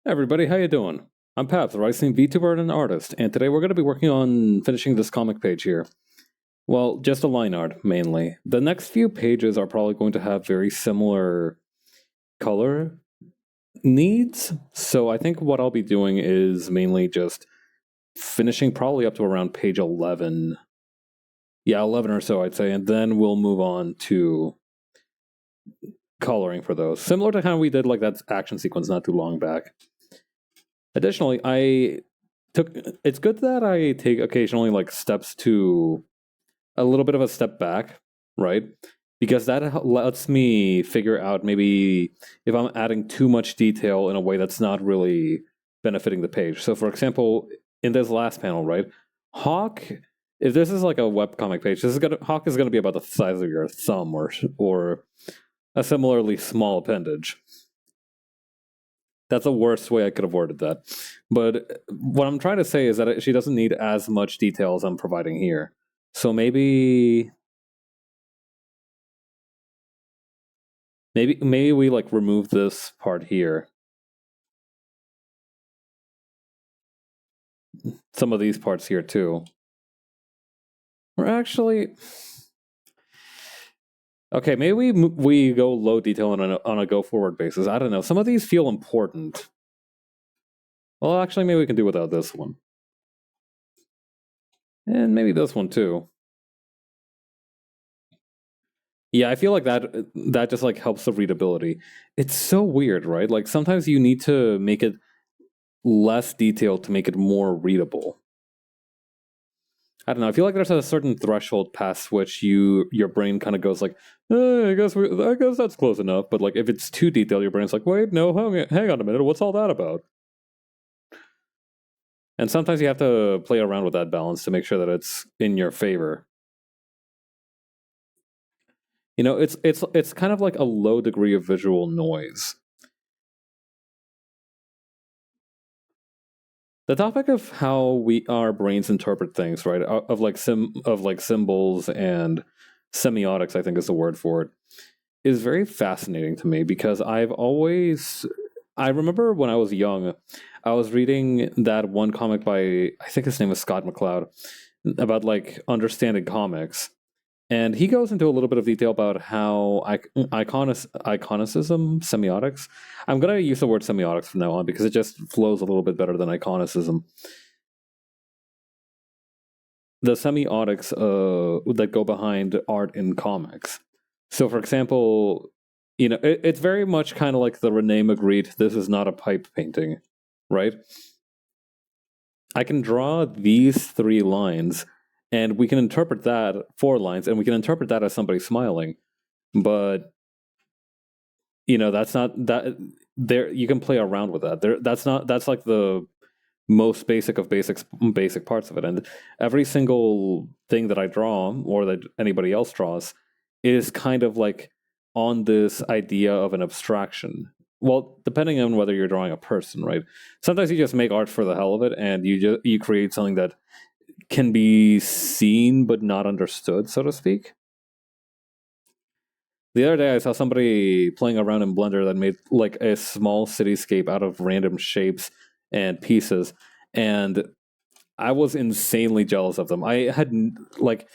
Hey everybody, how you doing? I'm Pap, the Rising VTuber and an artist, and today we're going to be working on finishing this comic page here. Well, just a line art, mainly. The next few pages are probably going to have very similar color needs, so I think what I'll be doing is mainly just finishing probably up to around page 11. Yeah, 11 or so, I'd say, and then we'll move on to coloring for those. Similar to how we did like that action sequence not too long back. Additionally, it's good that I take occasionally like steps to a little bit of a step back, right? Because that lets me figure out maybe if I'm adding too much detail in a way that's not really benefiting the page. So, for example, in this last panel, right, Hawk. If this is like a webcomic page, Hawk is gonna be about the size of your thumb, or a similarly small appendage. That's the worst way I could have worded that. But what I'm trying to say is that she doesn't need as much detail as I'm providing here. So maybe we like remove this part here. Some of these parts here too. Or actually, okay, maybe we go low detail on a go forward basis. I don't know. Some of these feel important. Well, actually, maybe we can do without this one, and maybe this one too. Yeah, I feel like that just like helps the readability. It's so weird, right? Like sometimes you need to make it less detailed to make it more readable. I don't know. I feel like there's a certain threshold past which your brain kind of goes like, I guess that's close enough. But like if it's too detailed, your brain's like, wait, no, hang on a minute, what's all that about? And sometimes you have to play around with that balance to make sure that it's in your favor. You know, it's kind of like a low degree of visual noise. The topic of how our brains interpret things, right? Of like symbols and semiotics, I think is the word for it, is very fascinating to me because I remember when I was young, I was reading that one comic by, I think his name is Scott McCloud, about like understanding comics. And he goes into a little bit of detail about how iconicism, semiotics. I'm going to use the word semiotics from now on because it just flows a little bit better than iconicism. The semiotics that go behind art in comics. So, for example, it's very much kind of like the Rene Magritte, this is not a pipe painting, right? I can draw these 3 lines and we can interpret that 4 lines and we can interpret that as somebody smiling. But, that's not that there, you can play around with that. That's like the most basic of basic parts of it. And every single thing that I draw or that anybody else draws is kind of like on this idea of an abstraction. Well, depending on whether you're drawing a person, right? Sometimes you just make art for the hell of it, and you create something that can be seen but not understood, so to speak. The other day, I saw somebody playing around in Blender that made like a small cityscape out of random shapes and pieces, and I was insanely jealous of them. I had like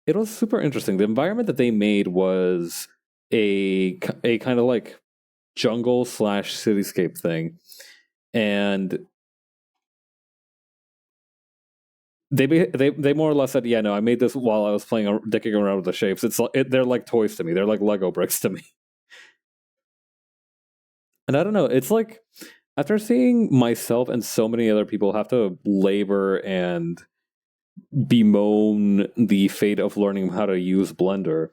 it was super interesting. The environment that they made was a kind of like jungle slash cityscape thing, and they more or less said, "Yeah, no, I made this while I was playing dicking around with the shapes. They're like toys to me. They're like Lego bricks to me." And I don't know. It's like after seeing myself and so many other people have to labor and bemoan the fate of learning how to use Blender,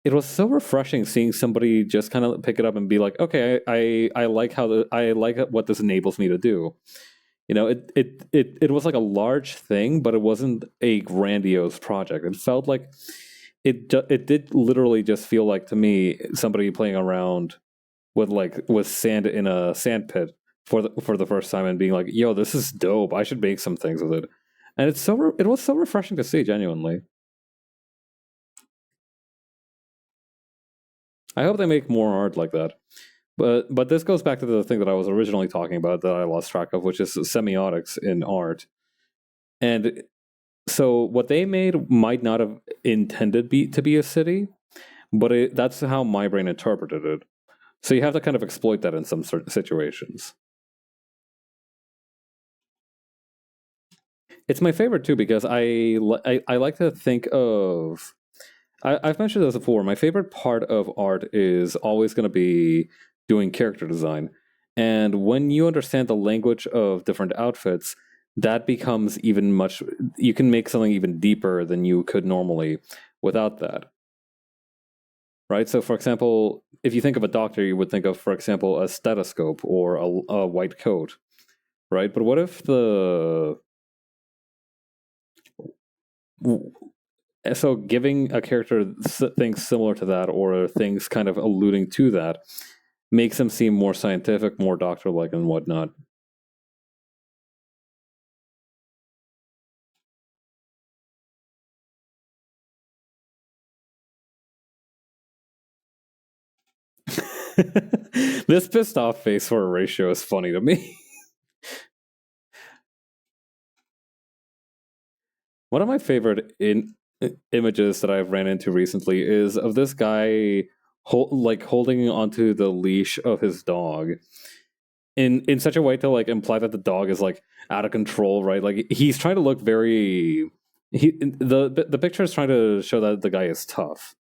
it was so refreshing seeing somebody just kind of pick it up and be like, okay, I like I like what this enables me to do. It was like a large thing, but it wasn't a grandiose project. It felt like it did literally just feel like to me somebody playing around with sand in a sand pit for the first time and being like, yo, this is dope. I should make some things with it. And it was so refreshing to see, genuinely. I hope they make more art like that. But this goes back to the thing that I was originally talking about that I lost track of, which is semiotics in art. And so what they made might not have intended to be a city, but that's how my brain interpreted it. So you have to kind of exploit that in some certain situations. It's my favorite too because I like to think of. I've mentioned this before. My favorite part of art is always going to be doing character design, and when you understand the language of different outfits, that becomes even much. You can make something even deeper than you could normally without that. Right. So, for example, if you think of a doctor, you would think of, for example, a stethoscope or a white coat. Right. But what if the so giving a character things similar to that or things kind of alluding to that makes them seem more scientific, more doctor-like, and whatnot. This pissed off face for a ratio is funny to me. One of my favorite images that I've ran into recently is of this guy holding onto the leash of his dog in such a way to like imply that the dog is like out of control, right? Like he's trying to look very the picture is trying to show that the guy is tough.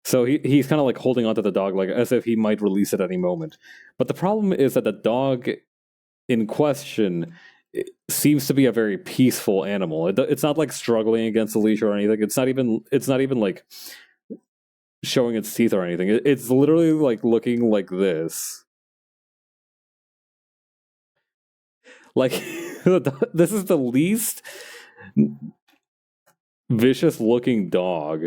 So he's kind of like holding onto the dog like as if he might release at any moment. But the problem is that the dog in question seems to be a very peaceful animal. It's not like struggling against the leash or anything. It's not even like showing its teeth or anything. It's literally like looking like this. Like this is the least vicious looking dog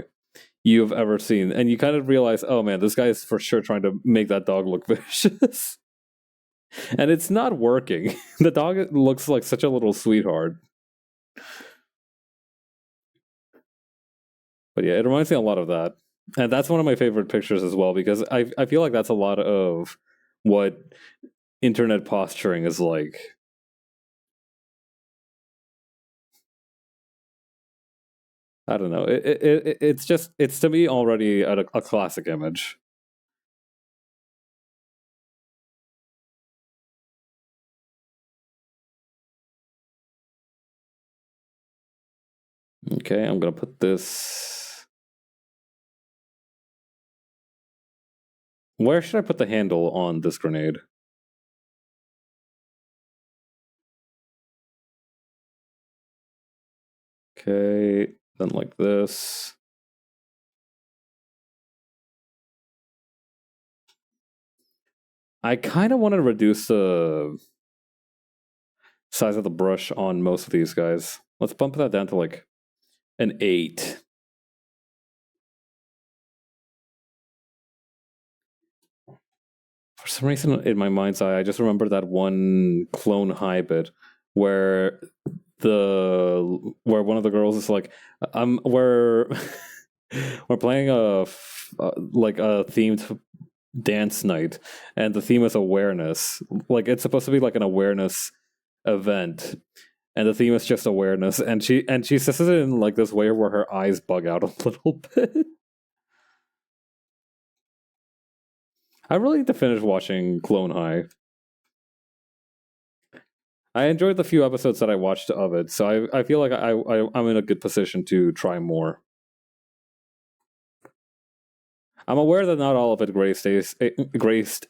you've ever seen, and you kind of realize, oh man, this guy is for sure trying to make that dog look vicious, and it's not working. The dog looks like such a little sweetheart. But yeah, it reminds me a lot of that, and that's one of my favorite pictures as well because I feel like that's a lot of what internet posturing is like. I don't know. It's to me already a classic image. Okay, I'm gonna put this. Where should I put the handle on this grenade? Okay, then like this. I kind of want to reduce the size of the brush on most of these guys. Let's bump that down to like an 8. For some reason, in my mind's eye, I just remember that one Clone High bit where where one of the girls is like, we're we're playing like a themed dance night, and the theme is awareness. Like it's supposed to be like an awareness event, and the theme is just awareness. And she says it in like this way where her eyes bug out a little bit. I really need to finish watching Clone High. I enjoyed the few episodes that I watched of it, so I feel like I'm in a good position to try more. I'm aware that not all of it graced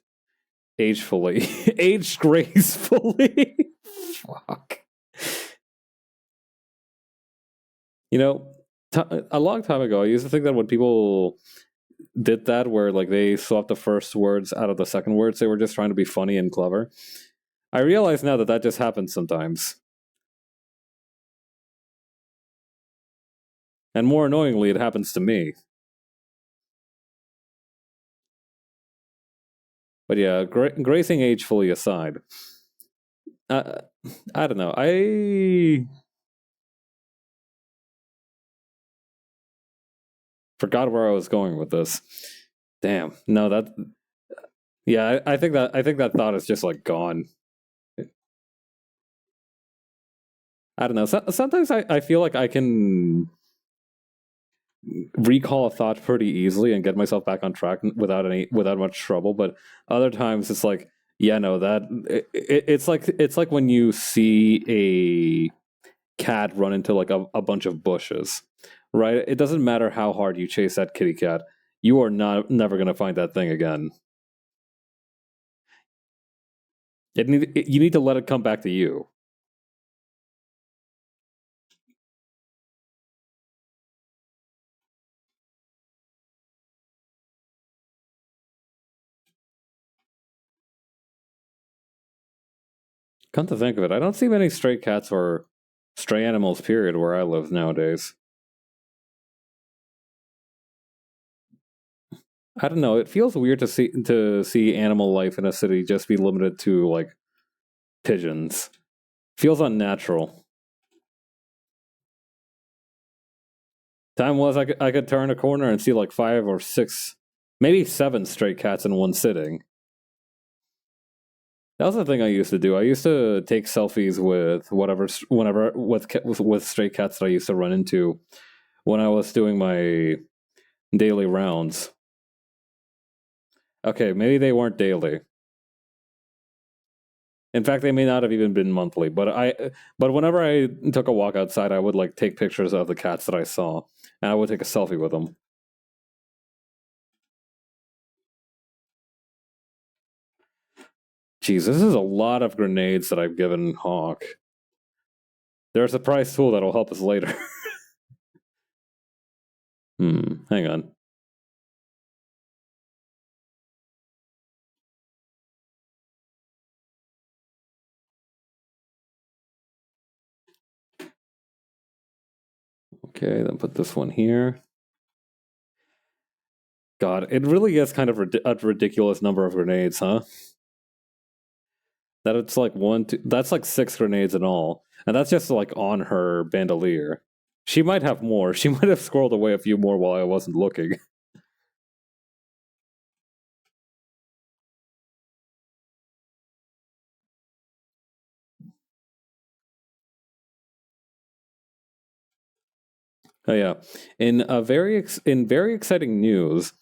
agefully, aged gracefully. Fuck. You know, a long time ago, I used to think that when people did that, where like they swapped the first words out of the second words, they were just trying to be funny and clever. I realize now that that just happens sometimes. And more annoyingly, it happens to me. But yeah, gracing age fully aside, uh, I don't know. I forgot where I was going with this. Damn. No, that Yeah, I think that thought is just like gone. I don't know. Sometimes I feel like I can recall a thought pretty easily and get myself back on track without much trouble. But other times it's like, yeah, no, it's like when you see a cat run into like a bunch of bushes, right? It doesn't matter how hard you chase that kitty cat, you are not never gonna find that thing again. You need to let it come back to you. Come to think of it, I don't see many stray cats or stray animals, period, where I live nowadays. I don't know. It feels weird to see animal life in a city just be limited to like pigeons. Feels unnatural. Time was I could turn a corner and see like 5 or 6, maybe 7 stray cats in one sitting. That was the thing I used to do. I used to take selfies with whenever with stray cats that I used to run into when I was doing my daily rounds. Okay, maybe they weren't daily. In fact, they may not have even been monthly. But whenever I took a walk outside, I would like take pictures of the cats that I saw, and I would take a selfie with them. Jeez, this is a lot of grenades that I've given Hawk. There's a surprise tool that'll help us later. Hang on. Okay, then put this one here. God, it really is kind of a ridiculous number of grenades, huh? That it's like one, two, that's like 6 grenades in all, and that's just like on her bandolier. She might have more. She might have squirreled away a few more while I wasn't looking. Oh yeah, in very exciting news,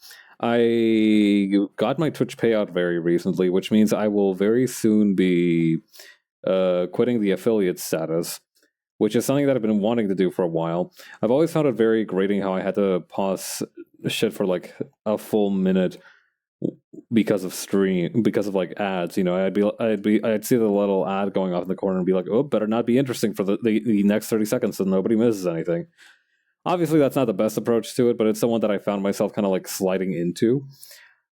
I got my Twitch payout very recently, which means I will very soon be quitting the affiliate status, which is something that I've been wanting to do for a while. I've always found it very grating how I had to pause shit for like a full minute because of like ads. I'd see the little ad going off in the corner and be like, oh, better not be interesting for the next 30 seconds so nobody misses anything. Obviously, that's not the best approach to it, but it's someone that I found myself kind of like sliding into.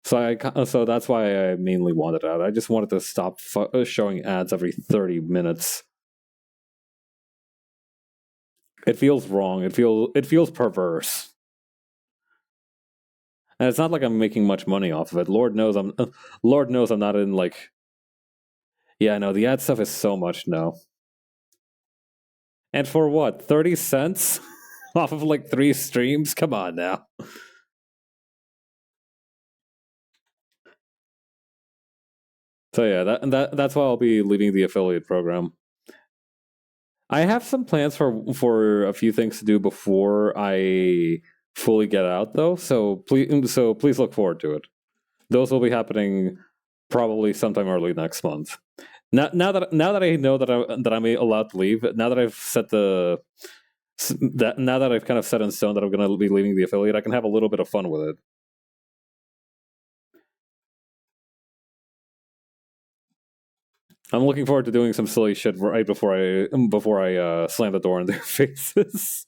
So that's why I mainly wanted out. I just wanted to stop showing ads every 30 minutes. It feels wrong. It feels perverse. And it's not like I'm making much money off of it. Lord knows I'm not in like, yeah, no, the ad stuff is so much no. And for what? 30 cents off of like 3 streams? Come on now. So yeah, that's why I'll be leaving the affiliate program. I have some plans for a few things to do before I fully get out, though. So please look forward to it. Those will be happening probably sometime early next month. Now that I know that I'm allowed to leave, now that I've set the that now that I've kind of set in stone that I'm going to be leaving the affiliate, I can have a little bit of fun with it. I'm looking forward to doing some silly shit right before I slam the door in their faces.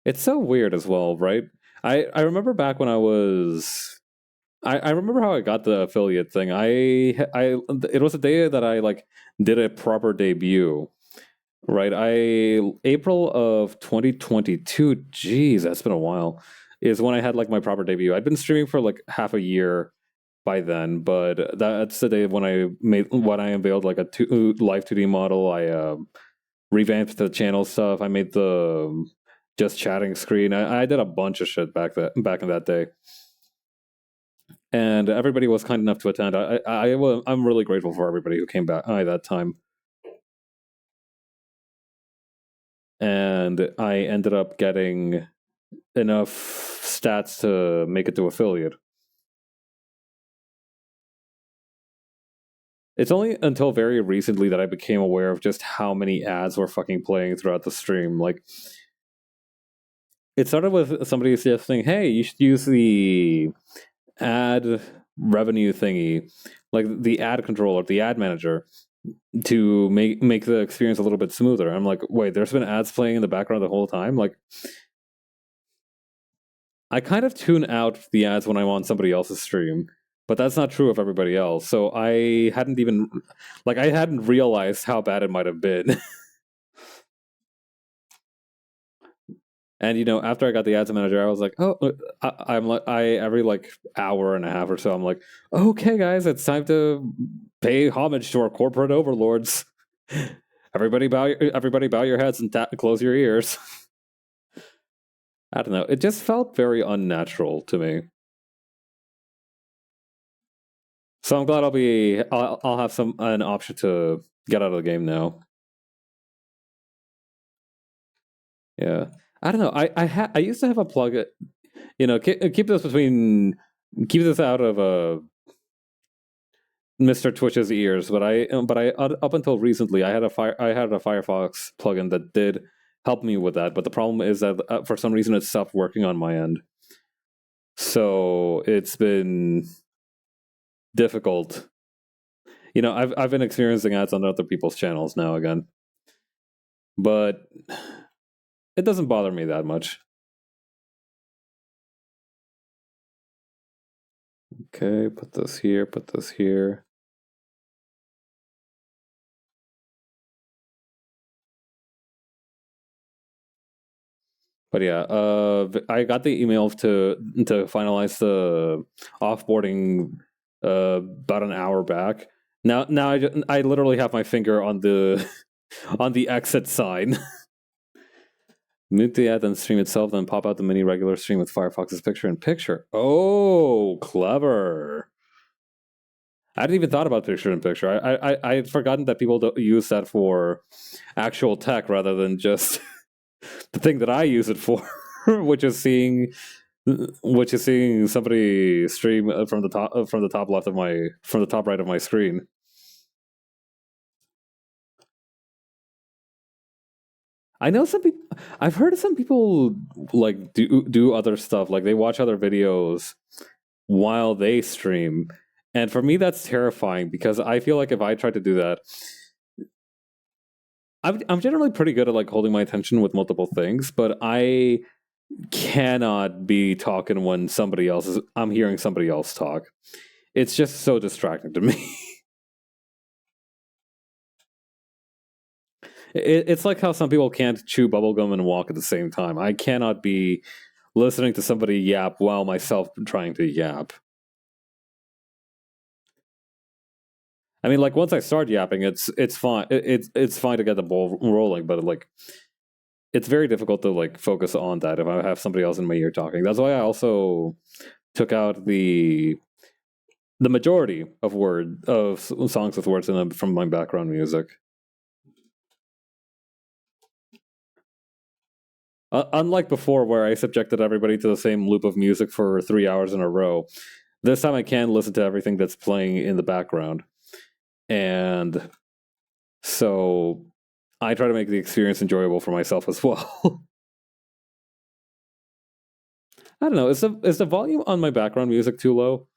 It's so weird as well, right? I remember back when I remember how I got the affiliate thing. I it was a day that I like did a proper debut. Right. April of 2022. Geez, that's been a while. Is when I had like my proper debut. I'd been streaming for like half a year by then, but that's the day when I unveiled like a live 2D model. I revamped the channel stuff. I made the just chatting screen. I did a bunch of shit back in that day, and everybody was kind enough to attend. I'm really grateful for everybody who came back that time. And I ended up getting enough stats to make it to affiliate. It's only until very recently that I became aware of just how many ads were fucking playing throughout the stream. Like, it started with somebody suggesting, hey, you should use the ad revenue thingy, like the ad controller, the ad manager, to make the experience a little bit smoother. I'm like, wait, there's been ads playing in the background the whole time? Like, I kind of tune out the ads when I'm on somebody else's stream, but that's not true of everybody else. So I hadn't realized how bad it might have been. And after I got the ads manager, I was like, oh, every like hour and a half or so, I'm like, okay, guys, it's time to pay homage to our corporate overlords. Everybody bow your heads and close your ears. I don't know. It just felt very unnatural to me. So I'm glad I'll have an option to get out of the game now. Yeah. I don't know. I used to have a plug. Keep this out of Mr. Twitch's ears. But I up until recently, I had a Firefox plugin that did help me with that. But the problem is that for some reason it stopped working on my end. So it's been difficult. I've been experiencing ads on other people's channels now again, but it doesn't bother me that much. Okay, put this here, put this here. But yeah, I got the email to finalize the offboarding about an hour back. Now I literally have my finger on the on the exit sign. Mute the ad, then stream itself, then pop out the mini regular stream with Firefox's picture-in-picture. Oh, clever. I hadn't even thought about picture-in-picture. I had forgotten that people don't use that for actual tech rather than just the thing that I use it for, which is seeing somebody stream from the top right of my screen. I know I've heard some people like do other stuff, like they watch other videos while they stream, and for me that's terrifying because I feel like if I tried to do that, I'm generally pretty good at like holding my attention with multiple things, but I cannot be talking when I'm hearing somebody else talk. It's just so distracting to me. It's like how some people can't chew bubblegum and walk at the same time. I cannot be listening to somebody yap while myself trying to yap. I mean, like once I start yapping, it's fine. It's fine to get the ball rolling, but like it's very difficult to like focus on that if I have somebody else in my ear talking. That's why I also took out the majority of songs with words in them from my background music. Unlike before, where I subjected everybody to the same loop of music for 3 hours in a row, this time I can listen to everything that's playing in the background. And so I try to make the experience enjoyable for myself as well. I don't know. Is the volume on my background music too low?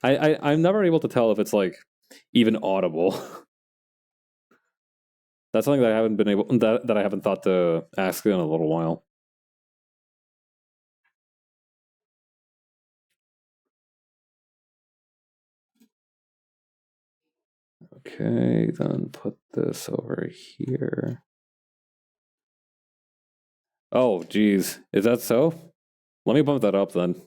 I'm never able to tell if it's like even audible. That's something that I haven't been able that I haven't thought to ask in a little while. Okay, then put this over here. Oh, geez. Is that so? Let me bump that up then.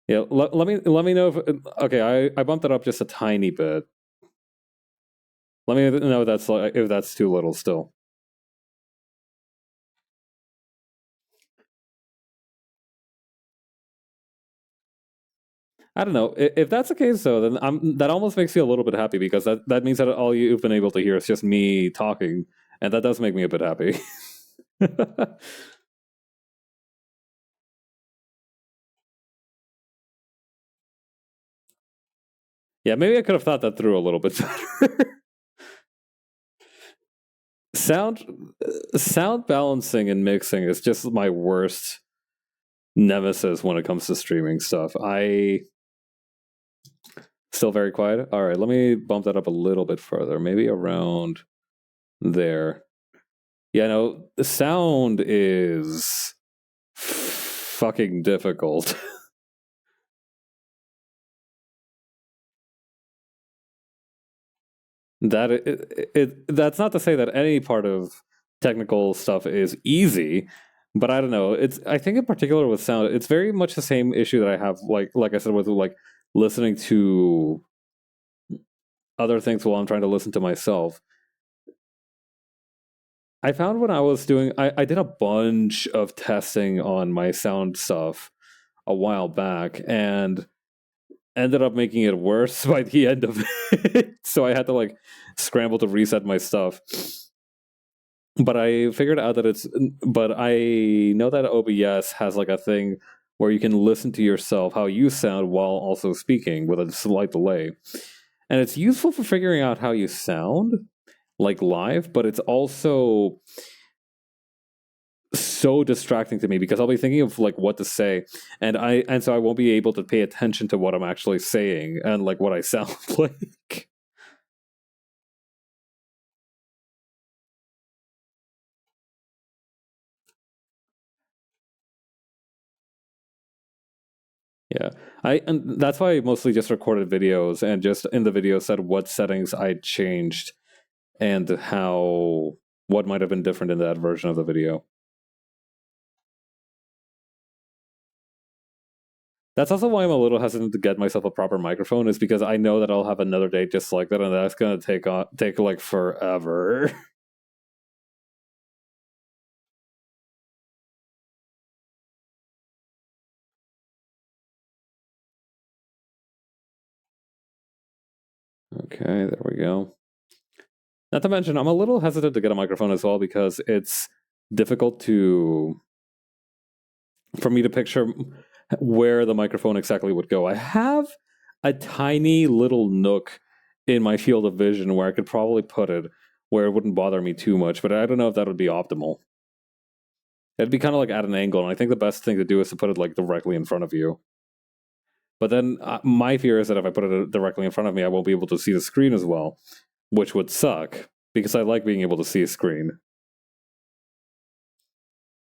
Yeah, let me know if okay, I bumped it up just a tiny bit. Let me know that's like, if that's too little still. I don't know. If that's the case, though, then that almost makes me a little bit happy because that means that all you've been able to hear is just me talking, and that does make me a bit happy. Yeah, maybe I could have thought that through a little bit better. sound sound balancing and mixing is just my worst nemesis when it comes to streaming stuff. I still very quiet. All right, let me bump that up a little bit further, maybe around there. Yeah, no, the sound is fucking difficult. That's not to say that any part of technical stuff is easy, but I don't know. It's I think in particular with sound, it's very much the same issue that I have like I said with like listening to other things while I'm trying to listen to myself. I found when I was doing I did a bunch of testing on my sound stuff a while back and ended up making it worse by the end of it. So I had to like scramble to reset my stuff. But I figured out that but I know that OBS has like a thing where you can listen to yourself how you sound while also speaking with a slight delay. And it's useful for figuring out how you sound like live, but it's also so distracting to me because I'll be thinking of like what to say and so I won't be able to pay attention to what I'm actually saying and like what I sound like. Yeah. And that's why I mostly just recorded videos and just in the video said what settings I changed and how what might have been different in that version of the video. That's also why I'm a little hesitant to get myself a proper microphone is because I know that I'll have another day just like that and that's going to take like forever. Okay, there we go. Not to mention, I'm a little hesitant to get a microphone as well because it's difficult for me to picture where the microphone exactly would go. I have a tiny little nook in my field of vision where I could probably put it where it wouldn't bother me too much, but I don't know if that would be optimal. It'd be kind of like at an angle, and I think the best thing to do is to put it like directly in front of you. But then my fear is that if I put it directly in front of me, I won't be able to see the screen as well, which would suck because I like being able to see a screen.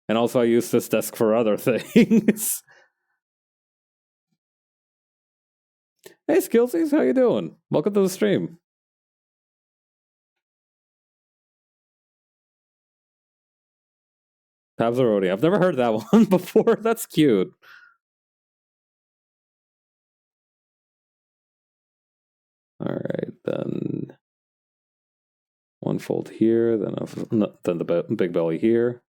And also, I use this desk for other things. Hey, Skillsies, how you doing? Welcome to the stream. Pabzaroni. I've never heard that one before. That's cute. All right, then one fold here, then the big belly here.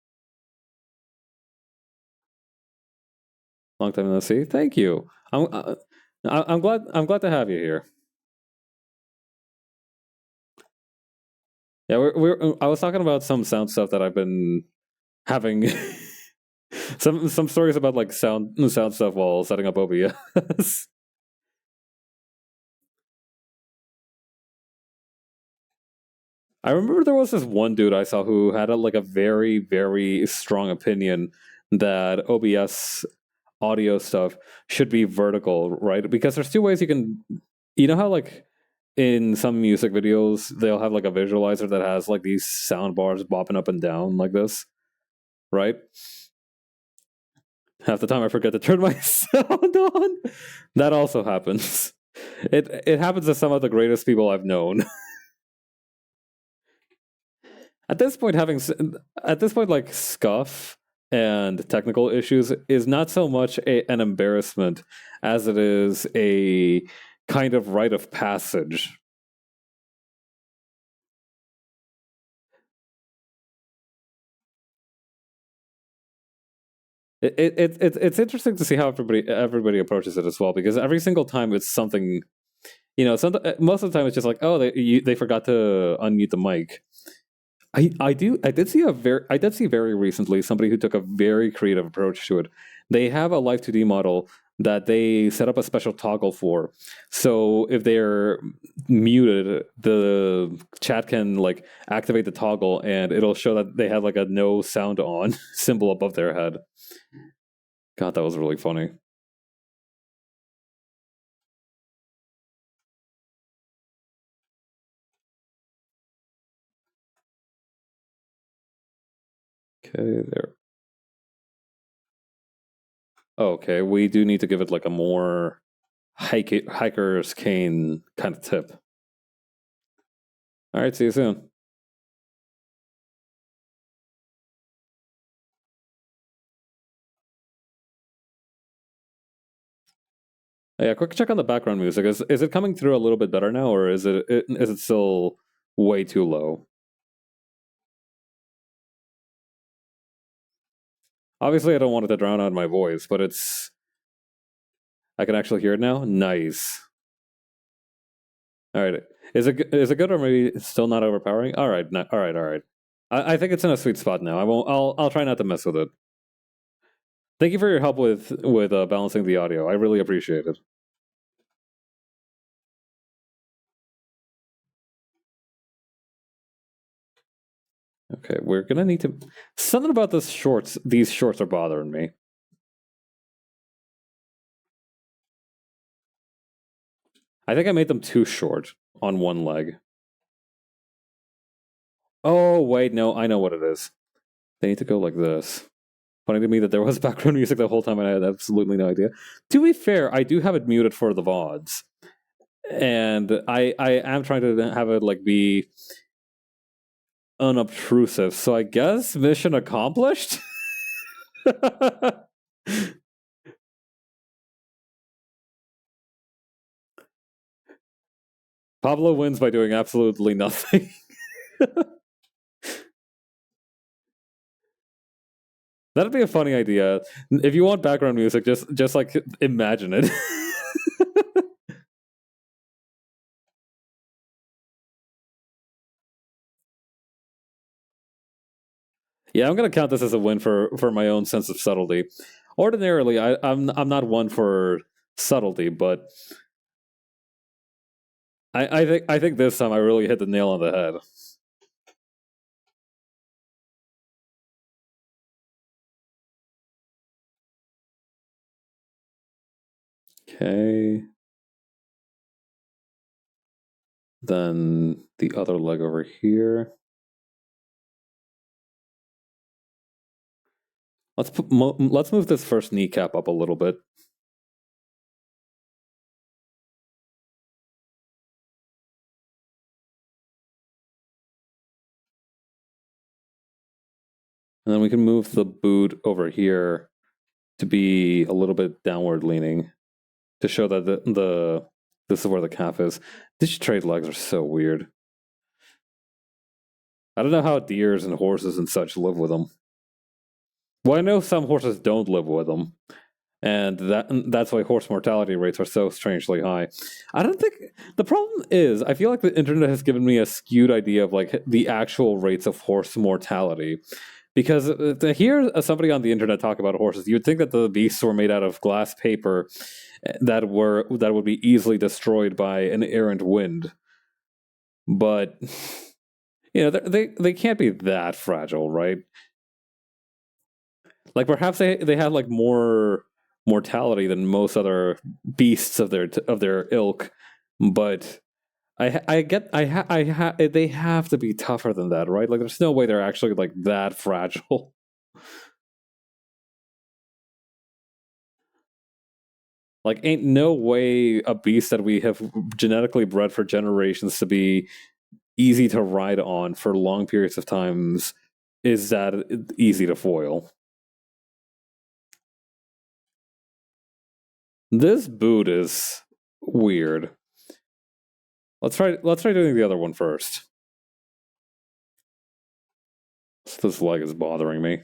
Long time no see. Thank you. I'm glad to have you here. Yeah, I was talking about some sound stuff that I've been having. some stories about like sound stuff while setting up OBS. I remember there was this one dude I saw who had like a very, very strong opinion that OBS audio stuff should be vertical, right? Because there's two ways you can, you know how like in some music videos they'll have like a visualizer that has like these sound bars bopping up and down like this, right? Half the time I forget to turn my sound on. That also happens. It happens to some of the greatest people I've known. At this point, like scuff and technical issues is not so much an embarrassment as it is a kind of rite of passage. It's interesting to see how everybody approaches it as well, because every single time it's something, most of the time it's just like, oh, they forgot to unmute the mic. I did see very recently somebody who took a very creative approach to it. They have a Live 2D model that they set up a special toggle for. So if they're muted, the chat can like activate the toggle and it'll show that they have like a no sound on symbol above their head. God, that was really funny. Okay, there. Okay, we do need to give it like a more hiker's cane kind of tip. All right, see you soon. Yeah, quick check on the background music. Is it coming through a little bit better now, or is it still way too low? Obviously, I don't want it to drown out my voice, but I can actually hear it now. Nice. All right, is it good, or maybe it's still not overpowering? All right, all right. I think it's in a sweet spot now. I won't. I'll try not to mess with it. Thank you for your help with balancing the audio. I really appreciate it. Okay, we're gonna need to. Something about these shorts are bothering me. I think I made them too short on one leg. Oh, wait, no, I know what it is. They need to go like this. Funny to me that there was background music the whole time and I had absolutely no idea. To be fair, I do have it muted for the VODs. And I am trying to have it like be unobtrusive. So I guess mission accomplished? Pablo wins by doing absolutely nothing. That'd be a funny idea. If you want background music, just like imagine it. Yeah, I'm gonna count this as a win for my own sense of subtlety. Ordinarily, I'm not one for subtlety, but I think this time I really hit the nail on the head. Okay. Then the other leg over here. Let's move this first kneecap up a little bit. And then we can move the boot over here to be a little bit downward leaning to show that this is where the calf is. These trade legs are so weird. I don't know how deers and horses and such live with them. Well, I know some horses don't live with them, and that's why horse mortality rates are so strangely high. I don't think the problem is I feel like the internet has given me a skewed idea of like the actual rates of horse mortality. Because to hear somebody on the internet talk about horses, you'd think that the beasts were made out of glass paper that would be easily destroyed by an errant wind. But they can't be that fragile, right? Like perhaps they have like more mortality than most other beasts of their ilk, but they have to be tougher than that, right? Like there's no way they're actually like that fragile. Like ain't no way a beast that we have genetically bred for generations to be easy to ride on for long periods of times is that easy to foil. This boot is weird. Let's try doing the other one first. This leg is bothering me.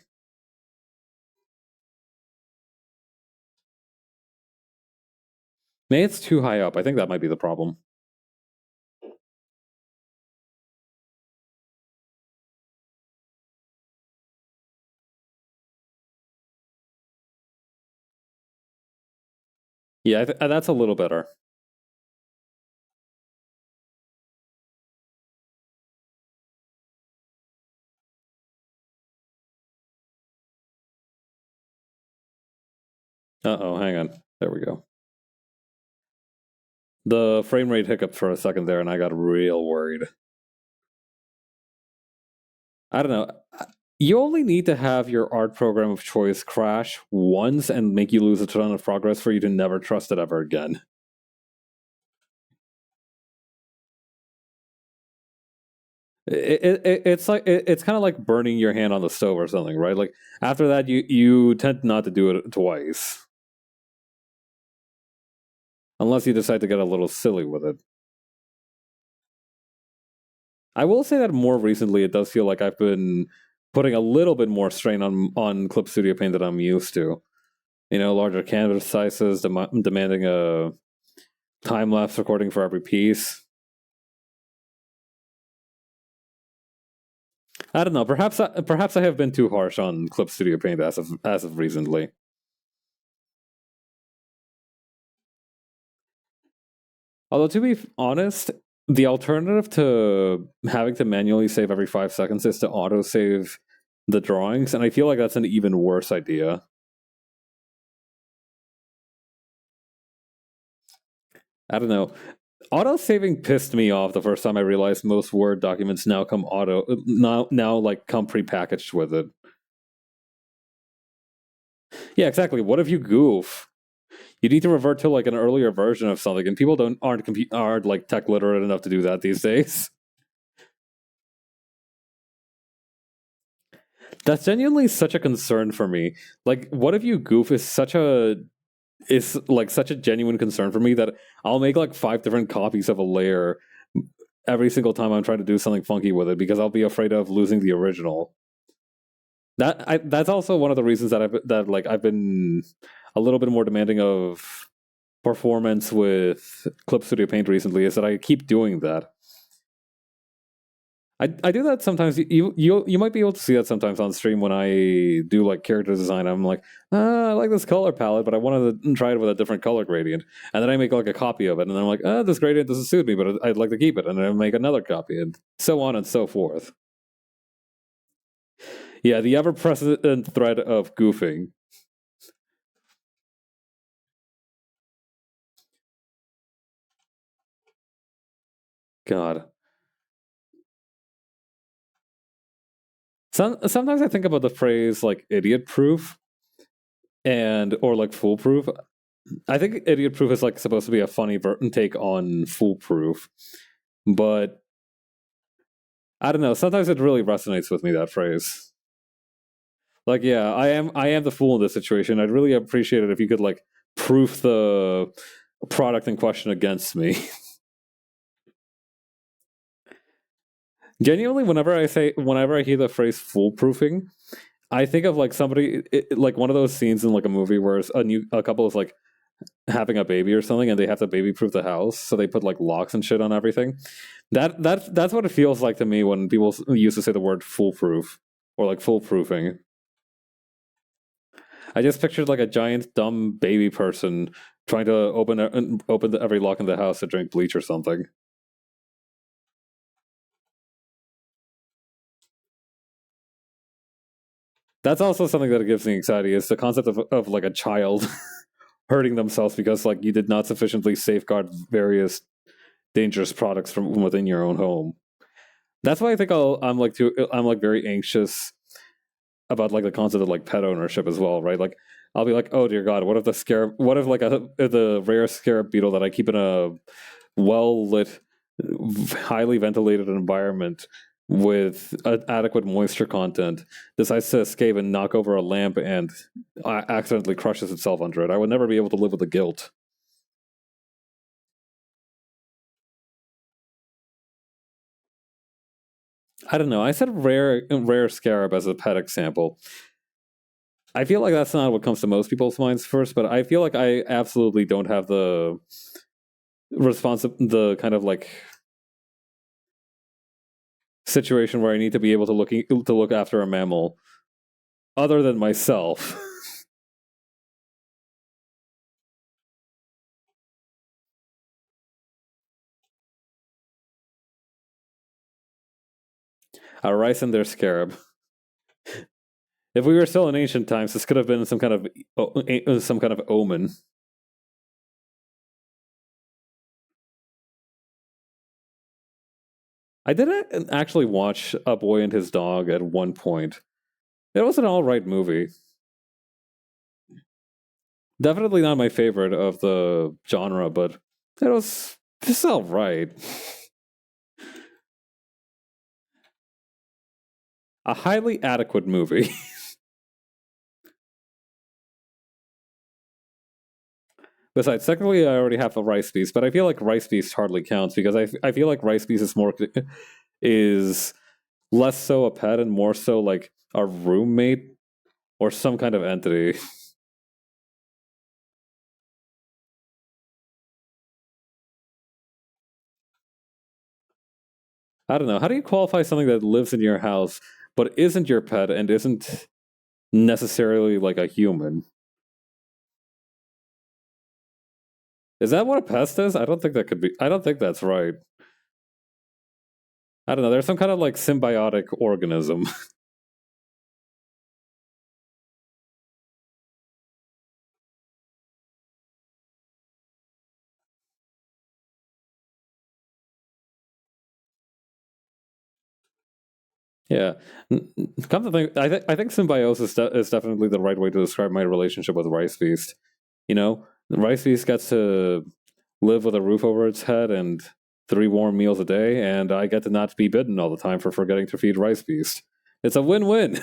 Maybe it's too high up. I think that might be the problem. Yeah, that's a little better. Uh-oh, hang on. There we go. The frame rate hiccuped for a second there, and I got real worried. I don't know. You only need to have your art program of choice crash once and make you lose a ton of progress for you to never trust it ever again. It's kind of like burning your hand on the stove or something, right? Like after that, you tend not to do it twice, unless you decide to get a little silly with it. I will say that more recently, it does feel like I've been putting a little bit more strain on Clip Studio Paint than I'm used to. You know, larger canvas sizes, demanding a time lapse recording for every piece. I don't know. Perhaps I have been too harsh on Clip Studio Paint as of recently. Although to be honest, the alternative to having to manually save every 5 seconds is to auto save the drawings, and I feel like that's an even worse idea. I don't know. Auto saving pissed me off the first time I realized most Word documents now come now like come prepackaged with it. Yeah, exactly. What if you goof? You need to revert to like an earlier version of something, and people aren't like tech literate enough to do that these days. That's genuinely such a concern for me. Like, what if you goof is like such a genuine concern for me that I'll make like 5 different copies of a layer every single time I'm trying to do something funky with it because I'll be afraid of losing the original. That's also one of the reasons that I've been a little bit more demanding of performance with Clip Studio Paint recently is that I keep doing that. I do that sometimes. You might be able to see that sometimes on stream when I do like character design. I'm like, I like this color palette, but I wanted to try it with a different color gradient, and then I make like a copy of it, and then I'm like, this gradient doesn't suit me, but I'd like to keep it, and then I make another copy, and so on and so forth. Yeah, the ever-present thread of goofing. God. Sometimes I think about the phrase like idiot proof and or like foolproof. I think idiot proof is like supposed to be a funny take on foolproof, but I don't know. Sometimes it really resonates with me, that phrase. Like, yeah, I am the fool in this situation. I'd really appreciate it if you could like proof the product in question against me. Genuinely, whenever I hear the phrase foolproofing, I think of like like one of those scenes in like a movie where a couple is like having a baby or something and they have to baby proof the house, so they put like locks and shit on everything. That's what it feels like to me when people used to say the word foolproof or like foolproofing. I just pictured like a giant dumb baby person trying to open every lock in the house to drink bleach or something. That's also something that gives me anxiety, is the concept of like a child hurting themselves because like you did not sufficiently safeguard various dangerous products from within your own home. That's why I think I'm like very anxious about like the concept of like pet ownership as well, right? Like I'll be like, oh dear God, what if like the rare scarab beetle that I keep in a well lit, highly ventilated environment with adequate moisture content decides to escape and knock over a lamp and accidentally crushes itself under it. I would never be able to live with the guilt. I don't know. I said rare scarab as a pet example. I feel like that's not what comes to most people's minds first, but I feel like I absolutely don't have the the kind of like situation where I need to be able to look after a mammal other than myself. A rice and their scarab. If we were still in ancient times, this could have been some kind of omen. I did actually watch A Boy and His Dog at one point. It was an all right movie. Definitely not my favorite of the genre, but it was just all right. A highly adequate movie. Besides, technically, I already have a Rice Beast, but I feel like Rice Beast hardly counts because I feel like Rice Beast is less so a pet and more so like a roommate or some kind of entity. I don't know. How do you qualify something that lives in your house but isn't your pet and isn't necessarily like a human? Is that what a pest is? I don't think that could be. I don't think that's right. I don't know. There's some kind of like symbiotic organism. Yeah. Come to think, I think symbiosis is definitely the right way to describe my relationship with Rice Beast. You know, Rice Beast gets to live with a roof over its head and 3 warm meals a day, and I get to not be bitten all the time for forgetting to feed Rice Beast. It's a win-win.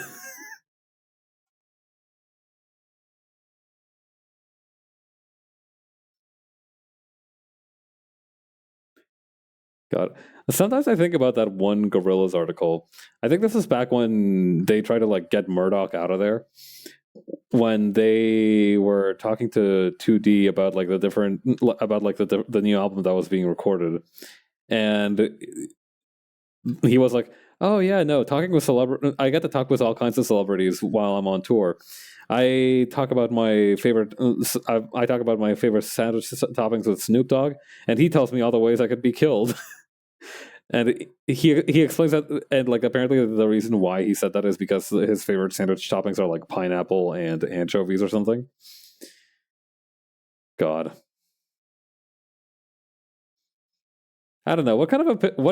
God. Sometimes I think about that one Gorillas article. I think this is back when they tried to like get Murdoch out of there. When they were talking to 2D about like the new album that was being recorded, and he was like, "Oh yeah, no, talking with celebrity. I get to talk with all kinds of celebrities while I'm on tour. I talk about my favorite. I talk about my favorite sandwich toppings with Snoop Dogg, and he tells me all the ways I could be killed." And he explains that, and like apparently the reason why he said that is because his favorite sandwich toppings are like pineapple and anchovies or something. God, I don't know what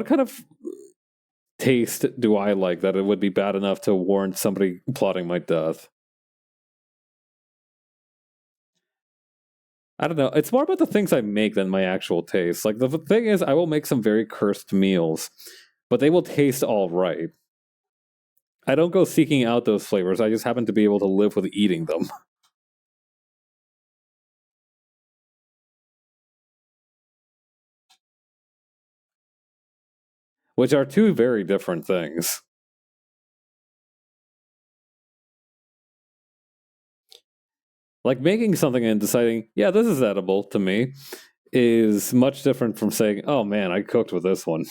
kind of taste do I like that it would be bad enough to warrant somebody plotting my death. I don't know. It's more about the things I make than my actual taste. Like the thing is, I will make some very cursed meals, but they will taste all right. I don't go seeking out those flavors. I just happen to be able to live with eating them, which are two very different things. Like making something and deciding, yeah, this is edible to me, is much different from saying, oh man, I cooked with this one.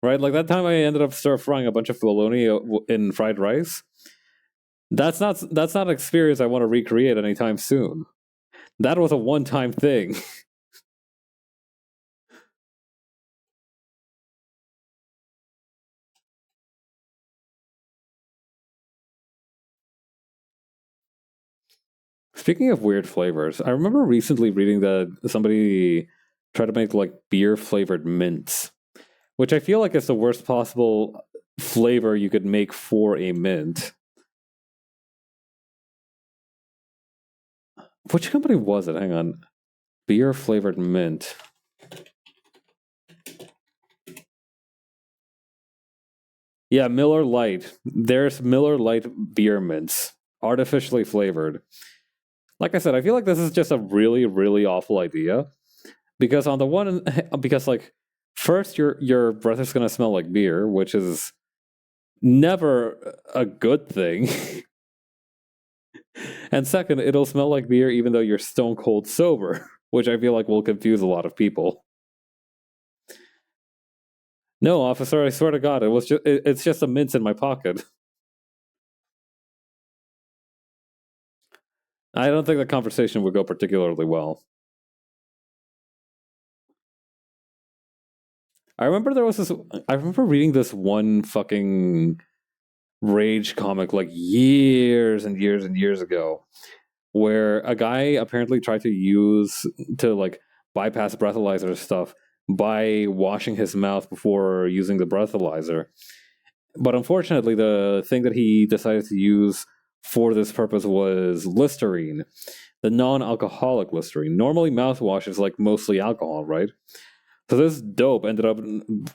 Right? Like that time I ended up stir frying a bunch of bologna in fried rice. That's not an experience I want to recreate anytime soon. That was a one time thing. Speaking of weird flavors, I remember recently reading that somebody tried to make like beer flavored mints, which I feel like is the worst possible flavor you could make for a mint. Which company was it? Hang on. Beer flavored mint. Yeah, Miller Lite. There's Miller Lite beer mints, artificially flavored. Like I said, I feel like this is just a really, really awful idea because on the one, because like first your breath is gonna smell like beer, which is never a good thing. And second, it'll smell like beer even though you're stone cold sober, which I feel like will confuse a lot of people. No, officer, I swear to God, it's just a mince in my pocket. I don't think the conversation would go particularly well. I remember I remember reading this one fucking Rage comic like years and years and years ago, where a guy apparently tried to like bypass breathalyzer stuff by washing his mouth before using the breathalyzer. But unfortunately, the thing that he decided to use for this purpose was Listerine, the non-alcoholic Listerine. Normally, mouthwash is like mostly alcohol, right? So this dope ended up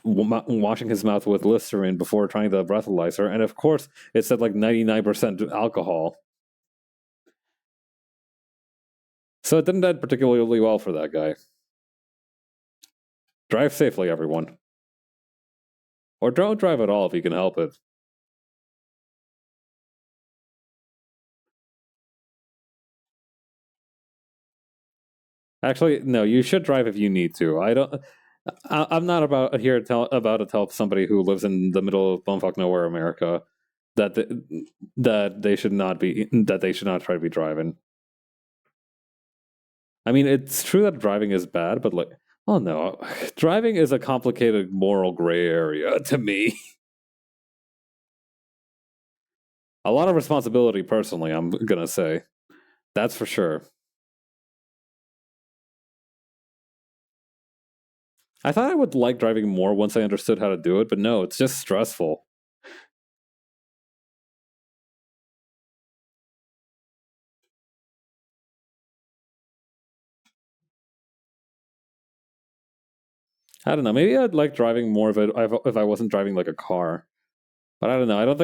washing his mouth with Listerine before trying the breathalyzer, and of course, it said like 99% alcohol. So it didn't end particularly well for that guy. Drive safely, everyone. Or don't drive at all if you can help it. Actually, no, you should drive if you need to. I'm not about to tell somebody who lives in the middle of bumfuck nowhere, America, that that they should not try to be driving. I mean, it's true that driving is bad, but like, oh no, driving is a complicated moral gray area to me. A lot of responsibility, personally, I'm gonna say. That's for sure. I thought I would like driving more once I understood how to do it, but no, it's just stressful. I don't know. Maybe I'd like driving more if I wasn't driving like a car. But I don't know. I don't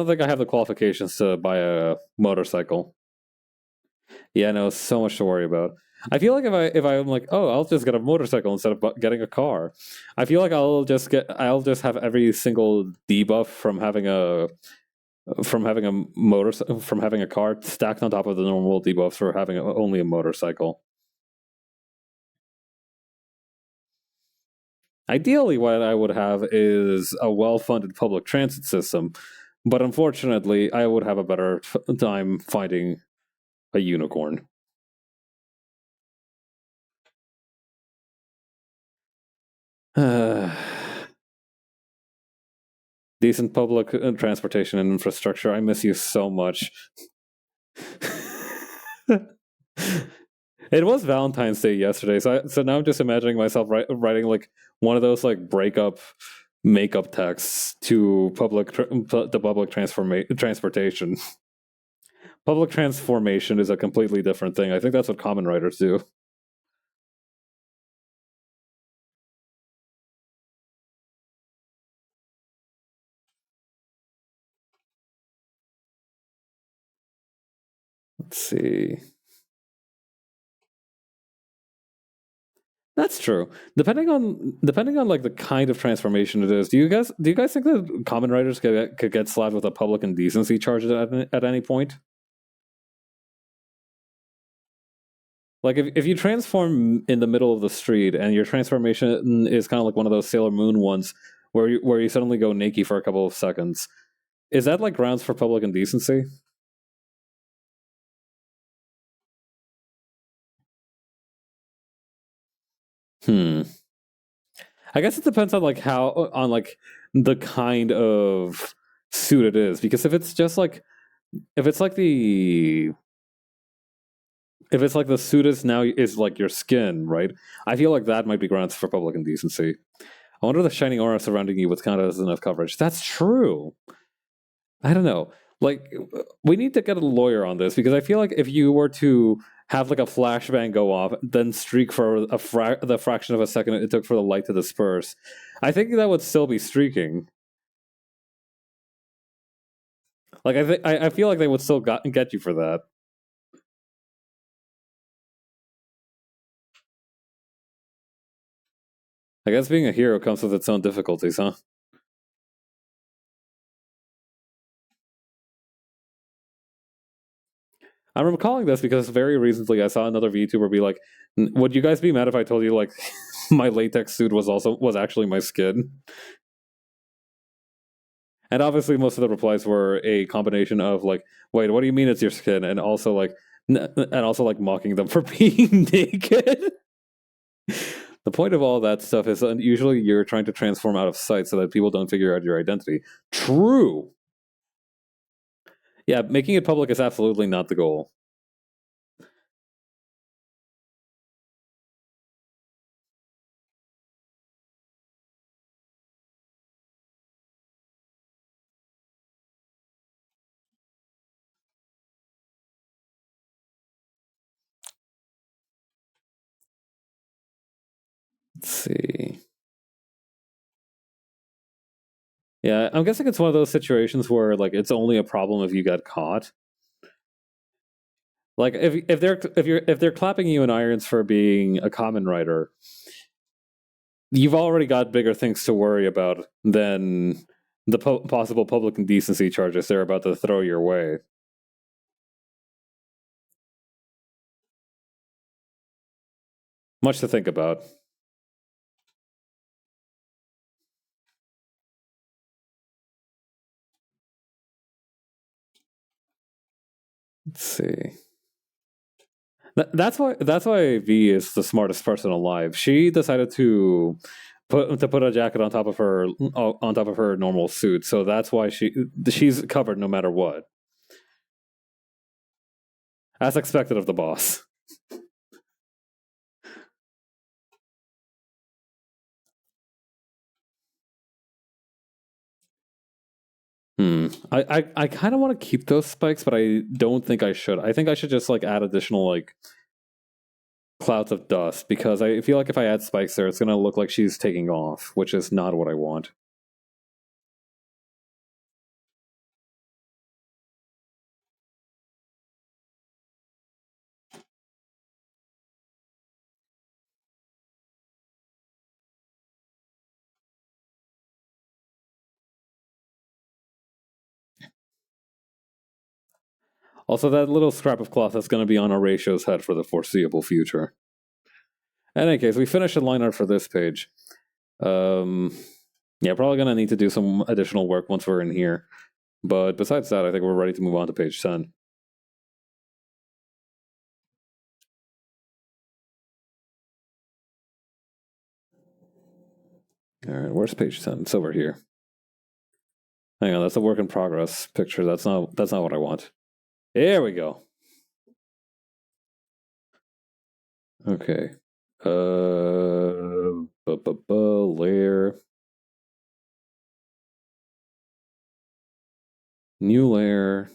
think I have the qualifications to buy a motorcycle. Yeah, no, so much to worry about. I feel like if I'm like, oh, I'll just get a motorcycle instead of getting a car. I feel like I'll just have every single debuff from having a car stacked on top of the normal debuffs for having only a motorcycle. Ideally, what I would have is a well-funded public transit system, but unfortunately, I would have a better time finding a unicorn. Decent public transportation and infrastructure. I miss you so much. It was Valentine's Day yesterday, so now I'm just imagining myself writing like one of those like breakup makeup texts to public transportation. Public transformation is a completely different thing. I think that's what common writers do. Let's see. That's true. Depending on like the kind of transformation it is, do you guys think that common writers could get slapped with a public indecency charge at any point? Like if you transform in the middle of the street and your transformation is kind of like one of those Sailor Moon ones where you suddenly go naked for a couple of seconds, is that like grounds for public indecency? Hmm. I guess it depends on like the kind of suit it is, because if it's like the if it's like the suit is like your skin, right? I feel like that might be grounds for public indecency. I wonder if the shining aura surrounding you with kind of enough coverage. That's true. I don't know. Like, we need to get a lawyer on this, because I feel like if you were to have like a flashbang go off, then streak for the fraction of a second it took for the light to disperse, I think that would still be streaking. Like, I feel like they would still get you for that. I guess being a hero comes with its own difficulties, huh? I'm recalling this because very recently I saw another VTuber be like, "Would you guys be mad if I told you like my latex suit was actually my skin?" And obviously, most of the replies were a combination of like, "Wait, what do you mean it's your skin?" and also like mocking them for being naked. The point of all that stuff is that usually you're trying to transform out of sight so that people don't figure out your identity. True. Yeah, making it public is absolutely not the goal. Let's see. Yeah, I'm guessing it's one of those situations where like it's only a problem if you get caught. Like if they're clapping you in irons for being a common writer, you've already got bigger things to worry about than the possible public indecency charges they're about to throw your way. Much to think about. Let's see. That's why V is the smartest person alive. She decided to put a jacket on top of her normal suit, so that's why she's covered no matter what, as expected of the boss. I kind of want to keep those spikes, but I don't think I should. I think I should just like add additional like clouds of dust because I feel like if I add spikes there, it's gonna look like she's taking off, which is not what I want. Also, that little scrap of cloth is going to be on Horatio's head for the foreseeable future. In any case, we finished the line art for this page. Yeah, probably going to need to do some additional work once we're in here. But besides that, I think we're ready to move on to page 10. All right, where's page 10? It's over here. Hang on, that's a work in progress picture. That's not what I want. There we go. Okay. Layer. New layer.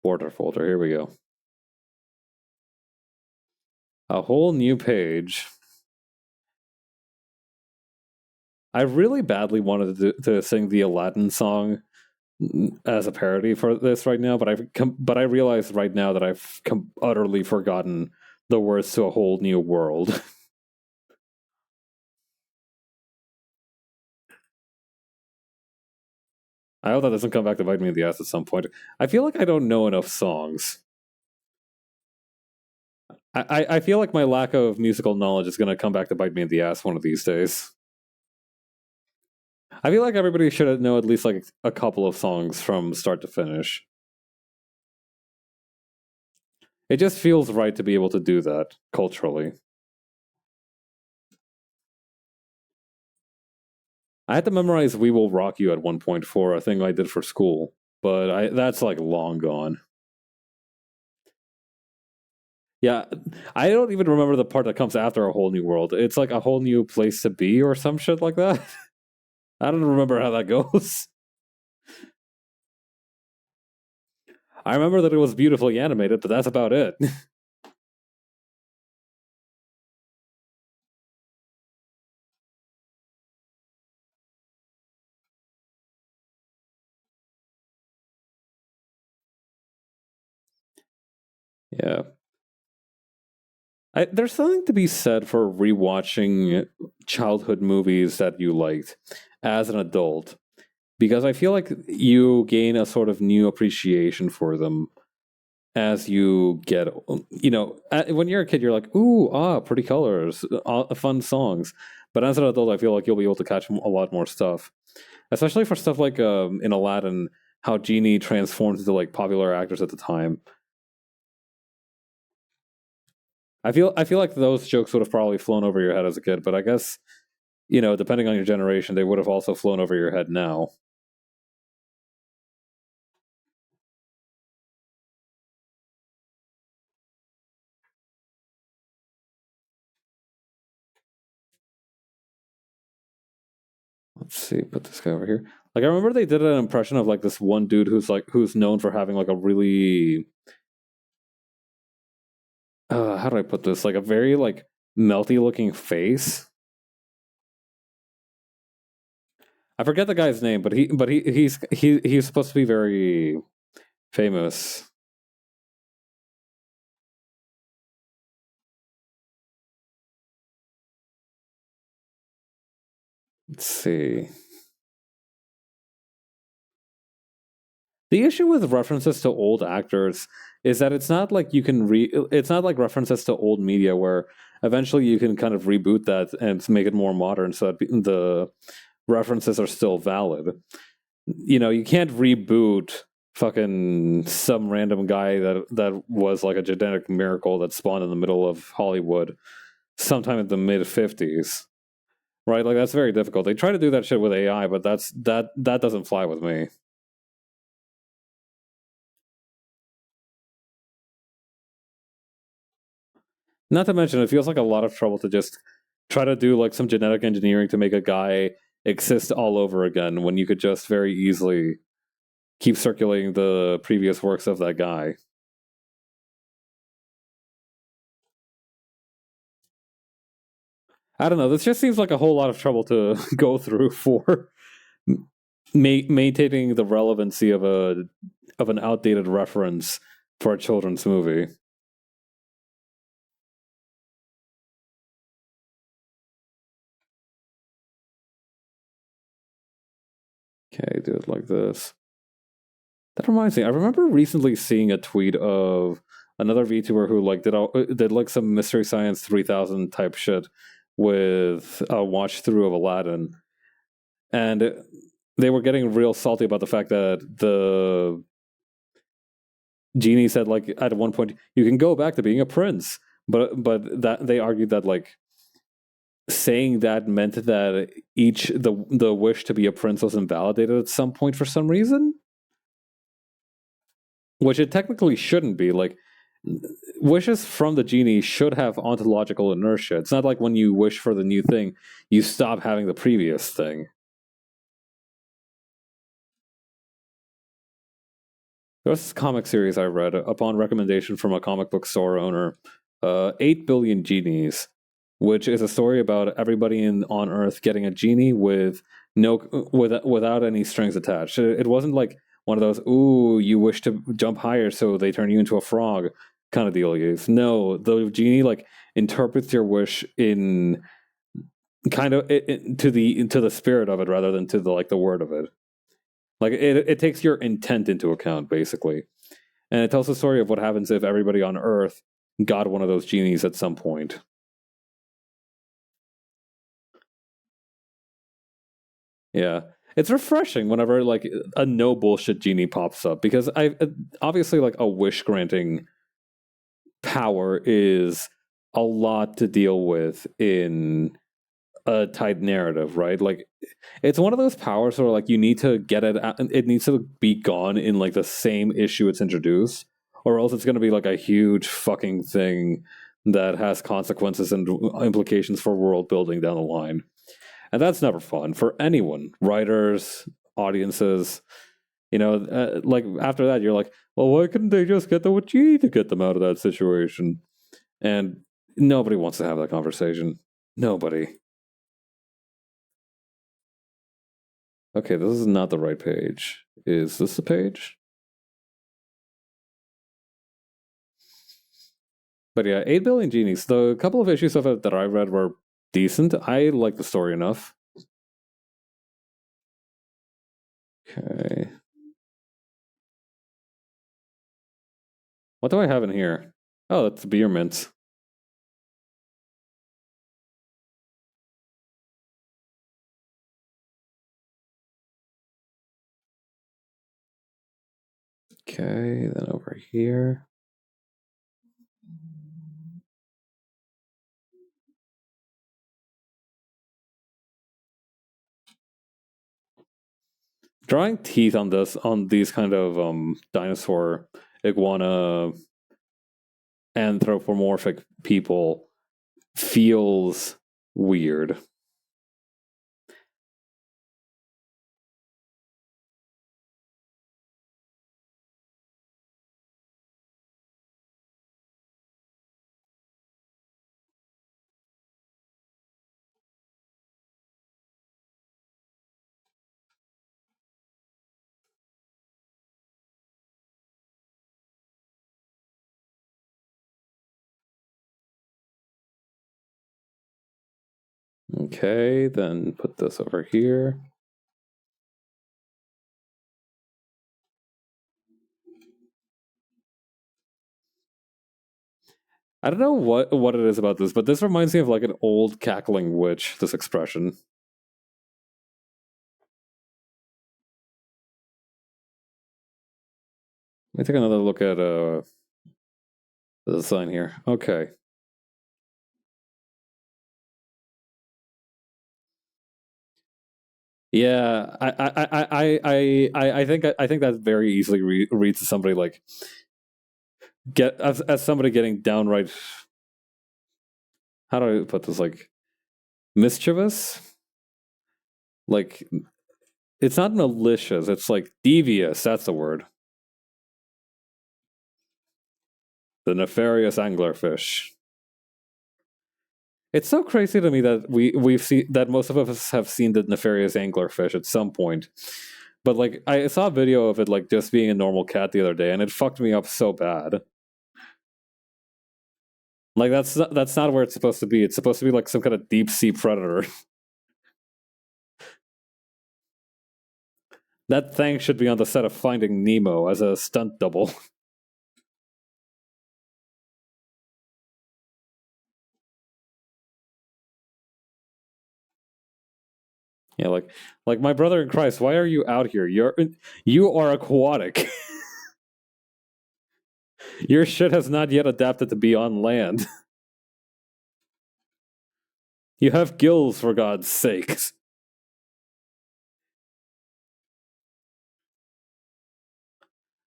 Border folder. Here we go. A whole new page. I really badly wanted to sing the Aladdin song as a parody for this right now, but I realize right now that I've utterly forgotten the words to A Whole New World. I hope that doesn't come back to bite me in the ass at some point. I feel like I don't know enough songs. I feel like my lack of musical knowledge is going to come back to bite me in the ass one of these days. I feel like everybody should know at least like a couple of songs from start to finish. It just feels right to be able to do that culturally. I had to memorize "We Will Rock You" at one point for a thing I did for school, but that's like long gone. Yeah, I don't even remember the part that comes after A Whole New World. It's like a whole new place to be or some shit like that. I don't remember how that goes. I remember that it was beautifully animated, but that's about it. Yeah. There's something to be said for rewatching childhood movies that you liked as an adult, because I feel like you gain a sort of new appreciation for them as you get, when you're a kid, you're like, ooh, pretty colors, fun songs. But as an adult, I feel like you'll be able to catch a lot more stuff, especially for stuff like in Aladdin, how Genie transformed into like popular actors at the time. I feel like those jokes would have probably flown over your head as a kid, but I guess depending on your generation, they would have also flown over your head now. Let's see, put this guy over here. Like I remember they did an impression of like this one dude who's known for having like a really how do I put this? Like a very like melty looking face. I forget the guy's name, but he's supposed to be very famous. Let's see. The issue with references to old actors is that it's not like you can it's not like references to old media where eventually you can kind of reboot that and make it more modern so that the references are still valid. You can't reboot fucking some random guy that was like a genetic miracle that spawned in the middle of Hollywood sometime in the mid 50s. Right? Like that's very difficult. They try to do that shit with AI, but that doesn't fly with me. Not to mention, it feels like a lot of trouble to just try to do like some genetic engineering to make a guy exist all over again when you could just very easily keep circulating the previous works of that guy. I don't know. This just seems like a whole lot of trouble to go through for maintaining the relevancy of an outdated reference for a children's movie. Okay, do it like this. That reminds me. I remember recently seeing a tweet of another VTuber who like did like some Mystery Science 3000 type shit with a watch through of Aladdin, and they were getting real salty about the fact that the genie said like at one point you can go back to being a prince, but that they argued that like saying that meant that the wish to be a prince was invalidated at some point for some reason, which it technically shouldn't be. Like wishes from the genie should have ontological inertia. It's not like when you wish for the new thing, you stop having the previous thing. There was this comic series I read upon recommendation from a comic book store owner, 8 Billion Genies, which is a story about everybody on Earth getting a genie with without any strings attached. It wasn't like one of those, ooh, you wish to jump higher, so they turn you into a frog kind of dealies. No, the genie like interprets your wish in kind of to the spirit of it rather than to the like the word of it. Like it takes your intent into account basically, and it tells the story of what happens if everybody on Earth got one of those genies at some point. Yeah, it's refreshing whenever like a no bullshit genie pops up because I obviously like a wish granting power is a lot to deal with in a tight narrative, right? Like it's one of those powers where like you need to get it out, it needs to be gone in like the same issue it's introduced, or else it's going to be like a huge fucking thing that has consequences and implications for world building down the line. And that's never fun for anyone, writers, audiences. Like after that, you're like, well, why couldn't they just get the Wachii to get them out of that situation? And nobody wants to have that conversation. Nobody. Okay, this is not the right page. Is this the page? But yeah, 8 Billion Genies. The couple of issues of it that I read were decent. I like the story enough. Okay. What do I have in here? Oh, that's beer mints. Okay, then over here. Drawing teeth on these kind of dinosaur, iguana, anthropomorphic people feels weird. Okay, then put this over here. I don't know what it is about this, but this reminds me of like an old cackling witch, this expression. Let me take another look at the sign here. Okay. Yeah, I think that very easily reads to somebody like as somebody getting downright, how do I put this, like mischievous? Like it's not malicious, it's like devious, that's the word. The nefarious anglerfish. It's so crazy to me that we've seen that most of us have seen the nefarious anglerfish at some point. But like I saw a video of it like just being a normal cat the other day, and it fucked me up so bad. Like that's not where it's supposed to be. It's supposed to be like some kind of deep sea predator. That thing should be on the set of Finding Nemo as a stunt double. Yeah, like my brother in Christ, why are you out here? You are aquatic. Your shit has not yet adapted to be on land. You have gills, for God's sakes.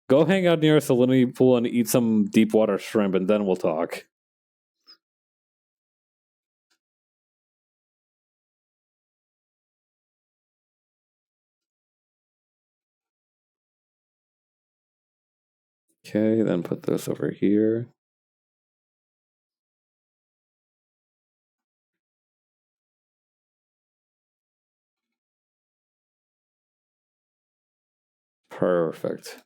Go hang out near a salinity pool and eat some deep water shrimp, and then we'll talk. Okay, then put this over here. Perfect.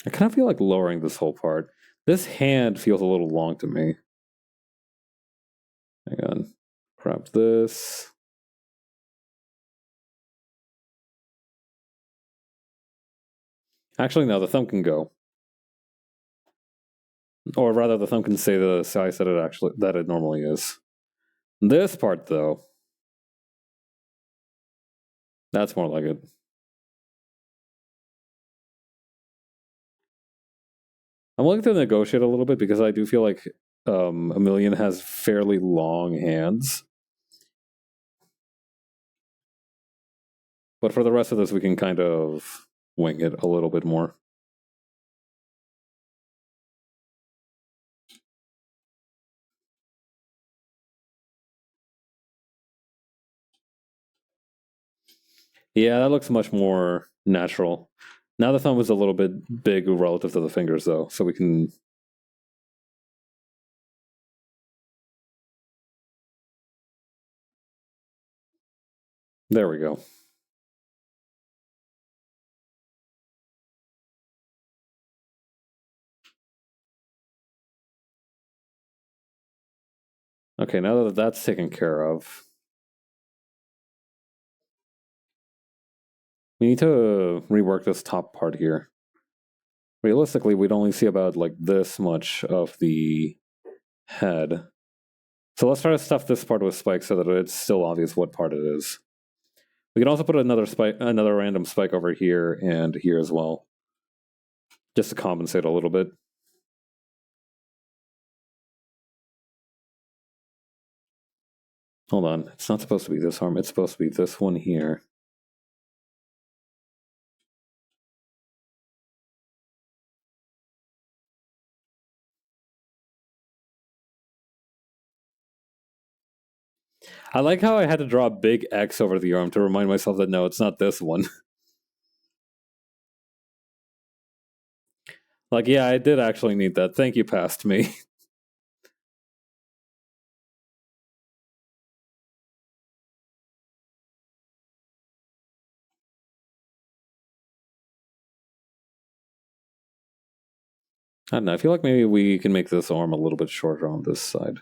I kind of feel like lowering this whole part. This hand feels a little long to me. Hang on. Grab this. Actually, no, the thumb can go. Or rather, the thumb can stay the size that it normally is. This part, though, that's more like it. I'm willing to negotiate a little bit because I do feel like Emilian has fairly long hands. But for the rest of this, we can kind of wing it a little bit more. Yeah, that looks much more natural. Now the thumb is a little bit big relative to the fingers, though, so we can... There we go. Okay, now that that's taken care of, We need to rework this top part here. Realistically, we'd only see about like this much of the head. So let's try to stuff this part with spikes so that it's still obvious what part it is. We can also put another spike, another random spike over here and here as well, just to compensate a little bit. Hold on, it's not supposed to be this arm, it's supposed to be this one here. I like how I had to draw a big X over the arm to remind myself that no, it's not this one. Like, yeah, I did actually need that. Thank you, past me. I don't know, I feel like maybe we can make this arm a little bit shorter on this side.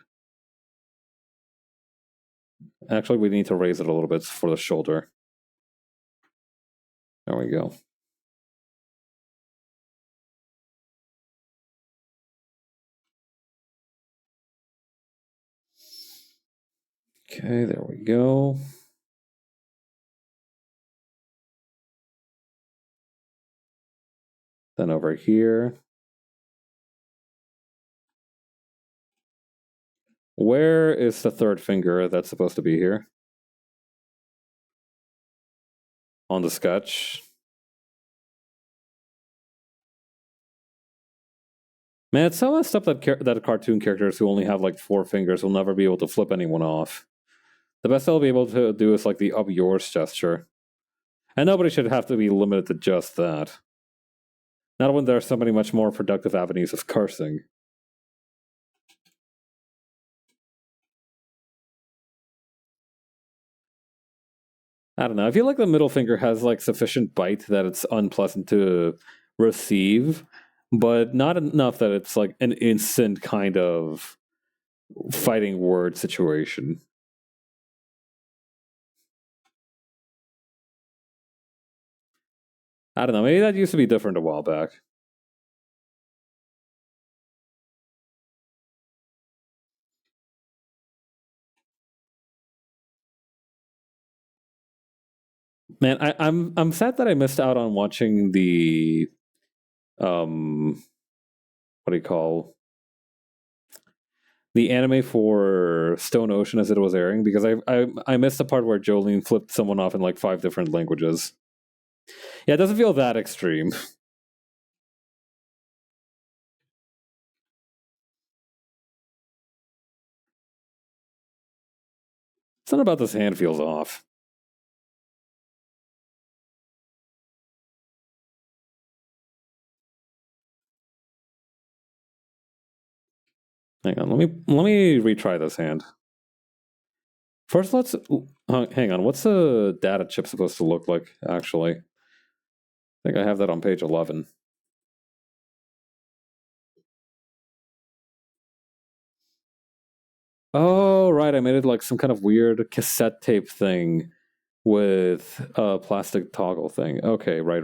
Actually, we need to raise it a little bit for the shoulder. There we go. Okay, there we go. Then over here. Where is the third finger that's supposed to be here? On the sketch. Man, it's so messed up that cartoon characters who only have like 4 fingers will never be able to flip anyone off. The best they'll be able to do is like the up yours gesture. And nobody should have to be limited to just that. Not when there are so many much more productive avenues of cursing. I don't know. I feel like the middle finger has like sufficient bite that it's unpleasant to receive, but not enough that it's like an instant kind of fighting word situation. I don't know. Maybe that used to be different a while back. Man, I'm sad that I missed out on watching the what do you call the anime for Stone Ocean as it was airing, because I missed the part where Jolene flipped someone off in like 5 different languages. Yeah, it doesn't feel that extreme. Something about this hand feels off. Hang on, let me retry this hand. First, let's hang on. What's the data chip supposed to look like? Actually, I think I have that on page 11. Oh, right. I made it like some kind of weird cassette tape thing with a plastic toggle thing. Okay, right.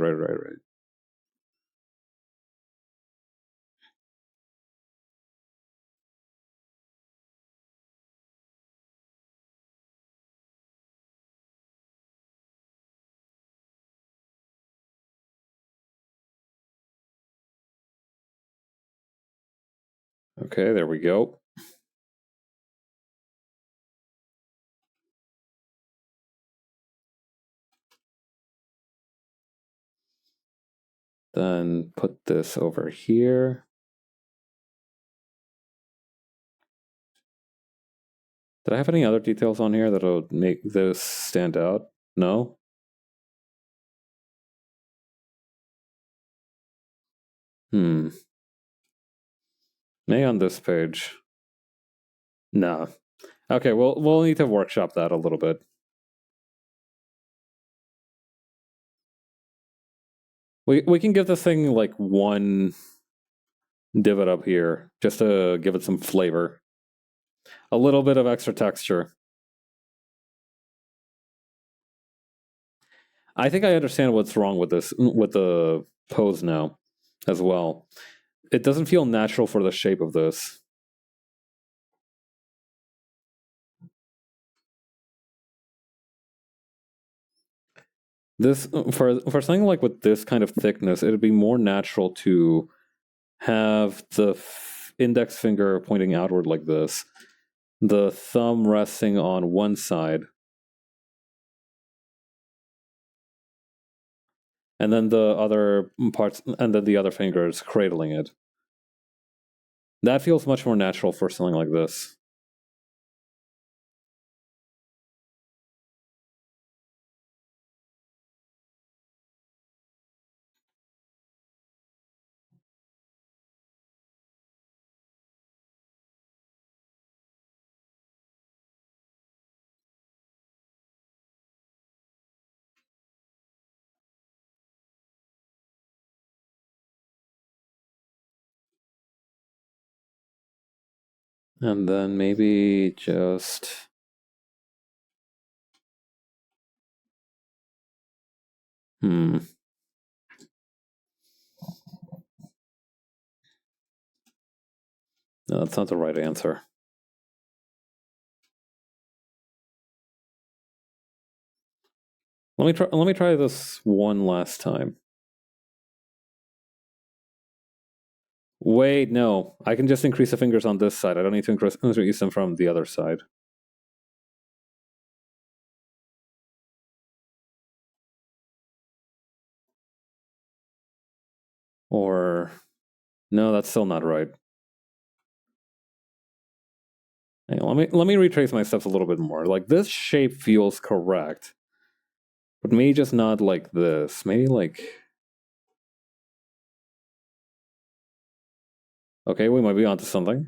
Okay, there we go. Then put this over here. Did I have any other details on here that'll make this stand out? No? Maybe on this page. No. Okay, we'll need to workshop that a little bit. We can give this thing like one divot up here, just to give it some flavor. A little bit of extra texture. I think I understand what's wrong with this, with the pose now as well. It doesn't feel natural for the shape of this. This for something like with this kind of thickness, it'd be more natural to have the index finger pointing outward like this, the thumb resting on one side, and then the other parts, and then the other fingers cradling it. That feels much more natural for something like this. And then maybe just... No, that's not the right answer. Let me try this one last time. Wait, no. I can just increase the fingers on this side. I don't need to increase them from the other side. Or... No, that's still not right. Hang on, let me retrace my steps a little bit more. Like, this shape feels correct. But maybe just not like this. Maybe like... Okay, we might be onto something.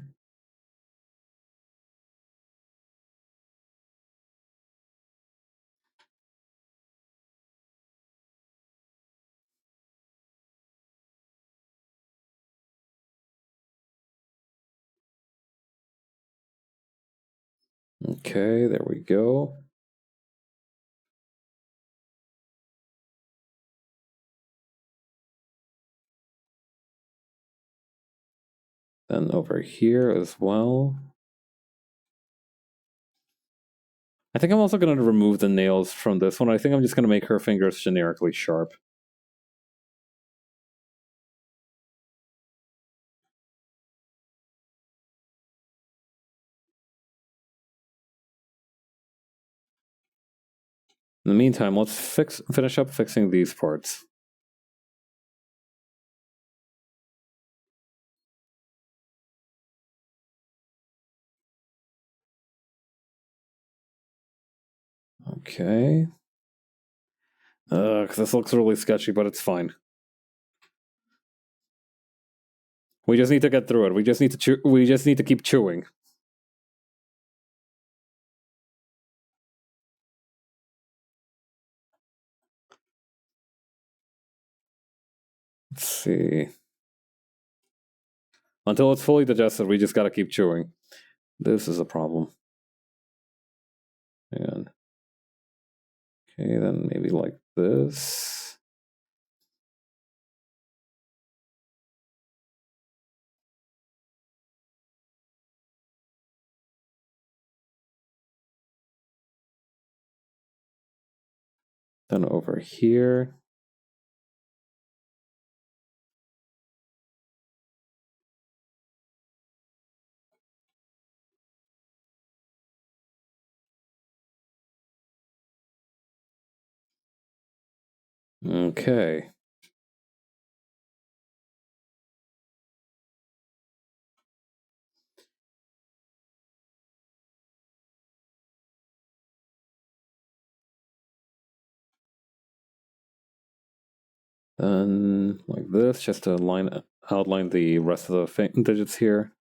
Okay, there we go. Then over here as well. I think I'm also going to remove the nails from this one. I think I'm just going to make her fingers generically sharp. In the meantime, let's finish up fixing these parts. Okay. This looks really sketchy, but it's fine. We just need to get through it. We just need to we just need to keep chewing. Let's see. Until it's fully digested, we just gotta keep chewing. This is a problem. And okay, then maybe like this. Then over here. Okay. Then like this, just to outline the rest of the digits here.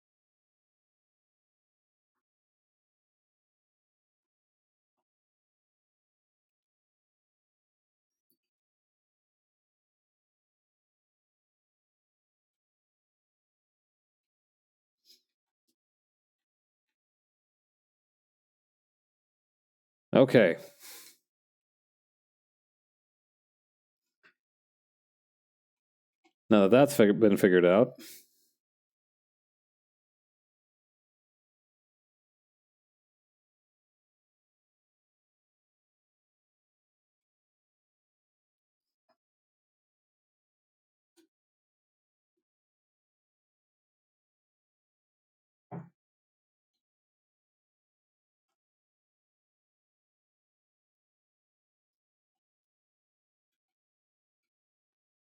Okay. Now that that's been figured out.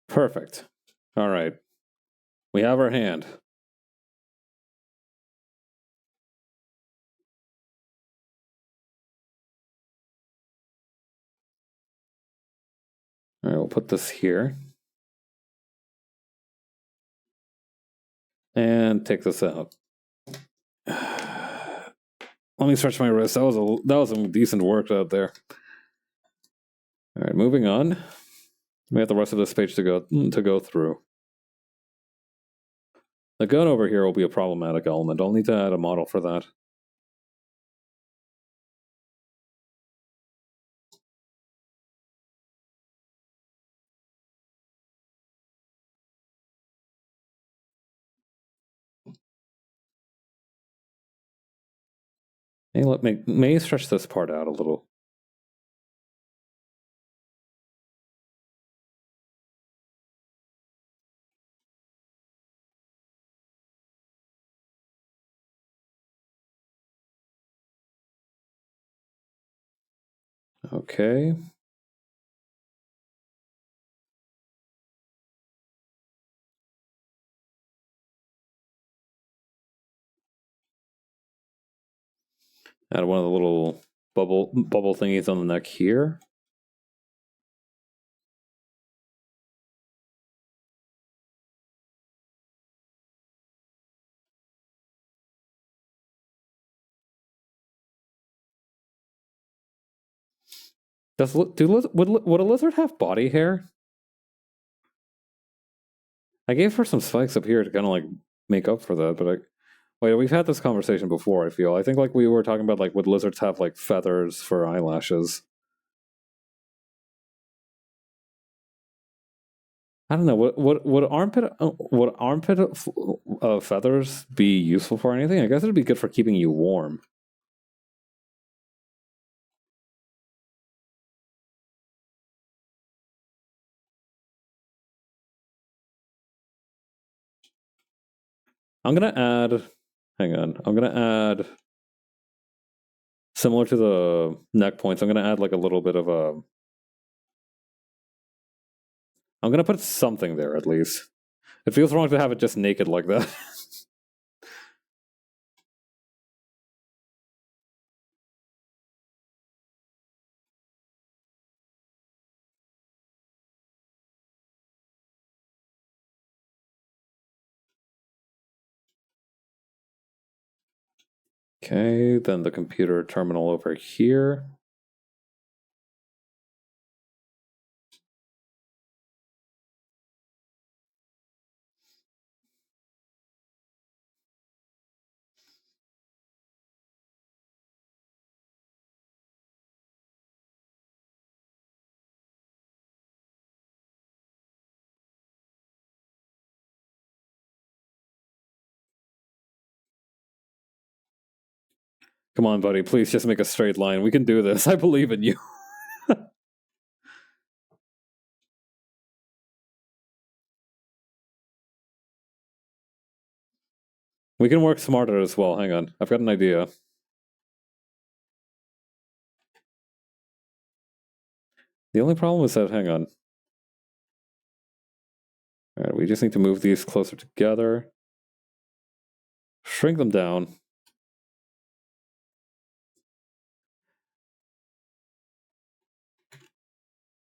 Perfect. All right. We have our hand. All right, we'll put this here. And take this out. Let me stretch my wrist. That was some decent work out there. All right, moving on. We have the rest of this page to go through. The gun over here will be a problematic element. I'll need to add a model for that. Hey, may stretch this part out a little. Okay. Add one of the little bubble thingies on the neck here. Would a lizard have body hair? I gave her some spikes up here to kind of like make up for that, but wait, we've had this conversation before. I feel. I think like we were talking about like would lizards have like feathers for eyelashes? I don't know. Would armpit feathers be useful for anything? I guess it'd be good for keeping you warm. I'm gonna add. Hang on. I'm gonna add similar to the neck points. I'm gonna add like a little bit of a. I'm gonna put something there at least. It feels wrong to have it just naked like that. Okay, then the computer terminal over here. Come on, buddy, please just make a straight line. We can do this. I believe in you. We can work smarter as well. Hang on. I've got an idea. The only problem is that, hang on. All right, we just need to move these closer together. Shrink them down.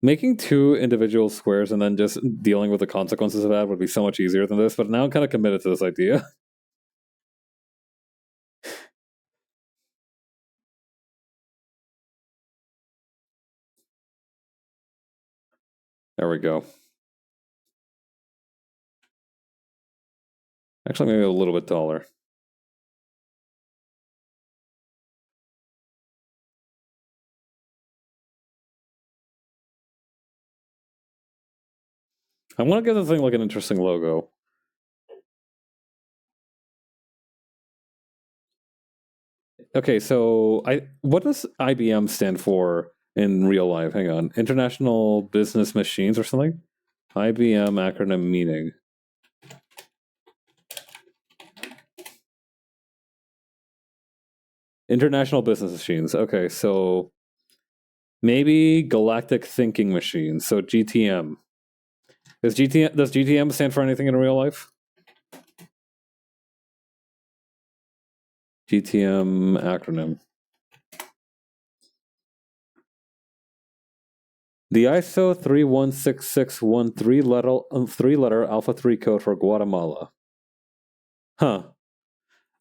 Making two individual squares and then just dealing with the consequences of that would be so much easier than this, but now I'm kind of committed to this idea. There we go. Actually, maybe a little bit taller. I want to give the thing like an interesting logo. Okay, so what does IBM stand for in real life? Hang on, International Business Machines or something. IBM acronym meaning. International Business Machines. Okay, so maybe Galactic Thinking Machines. So GTM. Does GTM stand for anything in real life? GTM acronym. The ISO 316613 three-letter Alpha 3 code for Guatemala. Huh.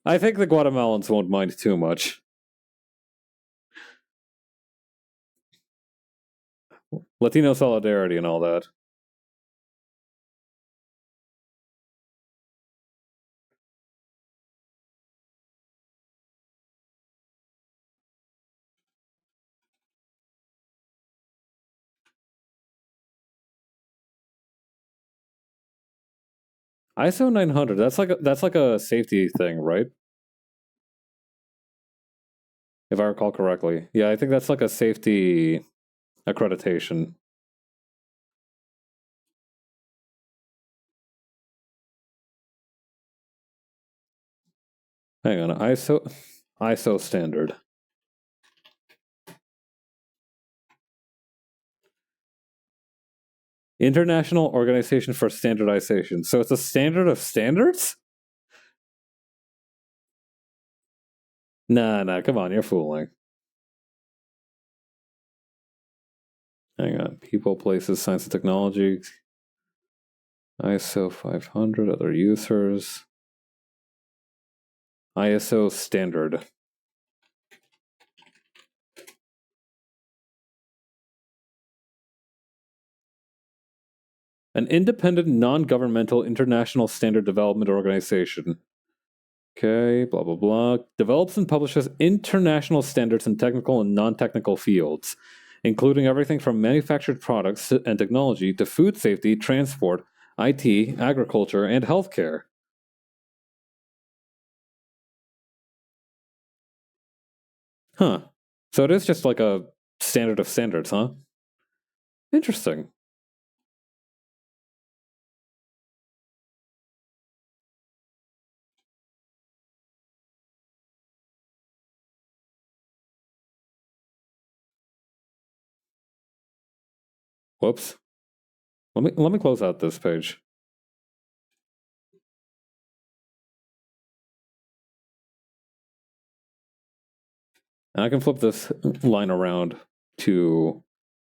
I think the Guatemalans won't mind too much. Latino solidarity and all that. ISO 900. That's like a safety thing, right? If I recall correctly. Yeah, I think that's like a safety accreditation. Hang on, ISO standard. International Organization for Standardization. So it's a standard of standards? Nah, come on, you're fooling. Hang on. People, places, science and technology. ISO 500, other users. ISO standard. An independent, non-governmental international standard development organization. Okay, blah, blah, blah. Develops and publishes international standards in technical and non-technical fields, including everything from manufactured products and technology to food safety, transport, IT, agriculture, and healthcare. Huh. So it is just like a standard of standards, huh? Interesting. Whoops. Let me close out this page. And I can flip this line around to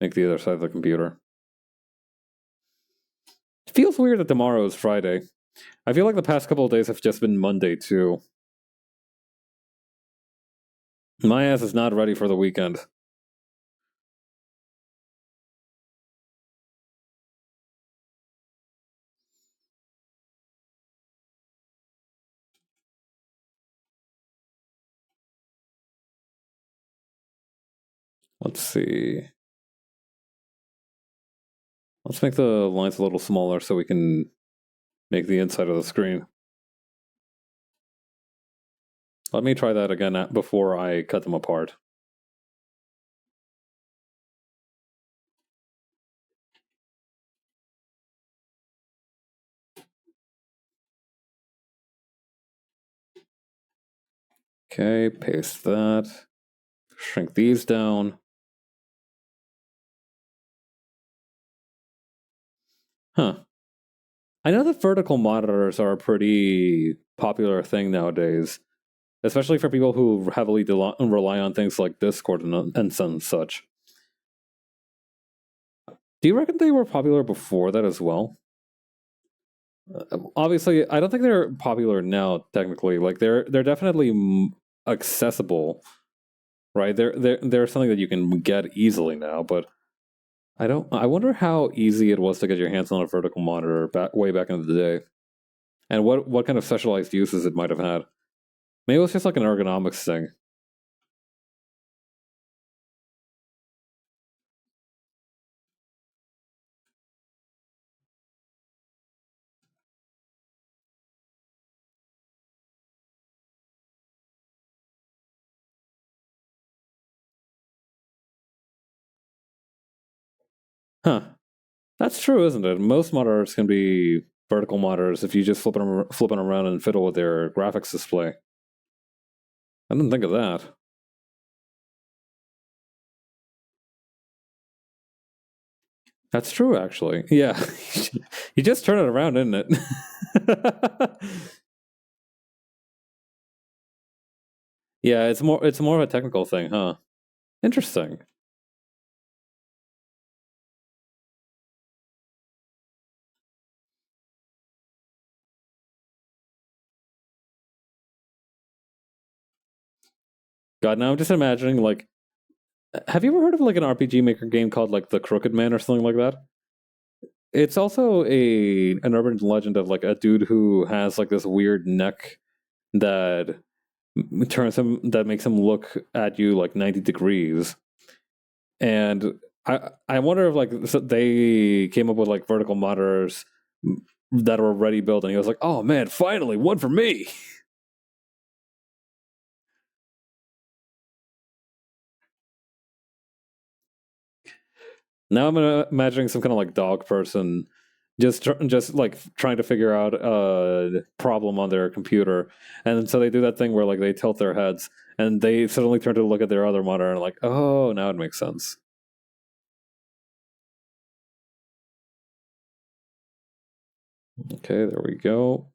make the other side of the computer. It feels weird that tomorrow is Friday. I feel like the past couple of days have just been Monday, too. My ass is not ready for the weekend. Let's see. Let's make the lines a little smaller so we can make the inside of the screen. Let me try that again before I cut them apart. Okay, paste that. Shrink these down. Huh. I know that vertical monitors are a pretty popular thing nowadays, especially for people who heavily rely on things like Discord and such. Do you reckon they were popular before that as well? Obviously, I don't think they're popular now. Technically, like they're definitely accessible, right? They're something that you can get easily now. But I wonder how easy it was to get your hands on a vertical monitor way back in the day, and what kind of specialized uses it might have had. Maybe it was just like an ergonomics thing. Huh. That's true, isn't it? Most monitors can be vertical monitors if you just flip them around and fiddle with their graphics display. I didn't think of that. That's true, actually. Yeah. You just turn it around, isn't it? Yeah, it's more of a technical thing, huh? Interesting. God, now I'm just imagining like, have you ever heard of like an RPG Maker game called like The Crooked Man or something like that? It's also an urban legend of like a dude who has like this weird neck that makes him look at you like 90 degrees. And I wonder if like they came up with like vertical monitors that were already built, and he was like, "Oh man, finally one for me." Now I'm imagining some kind of like dog person just like trying to figure out a problem on their computer, and so they do that thing where like they tilt their heads and they suddenly turn to look at their other monitor and like, oh, now it makes sense. Okay, there we go.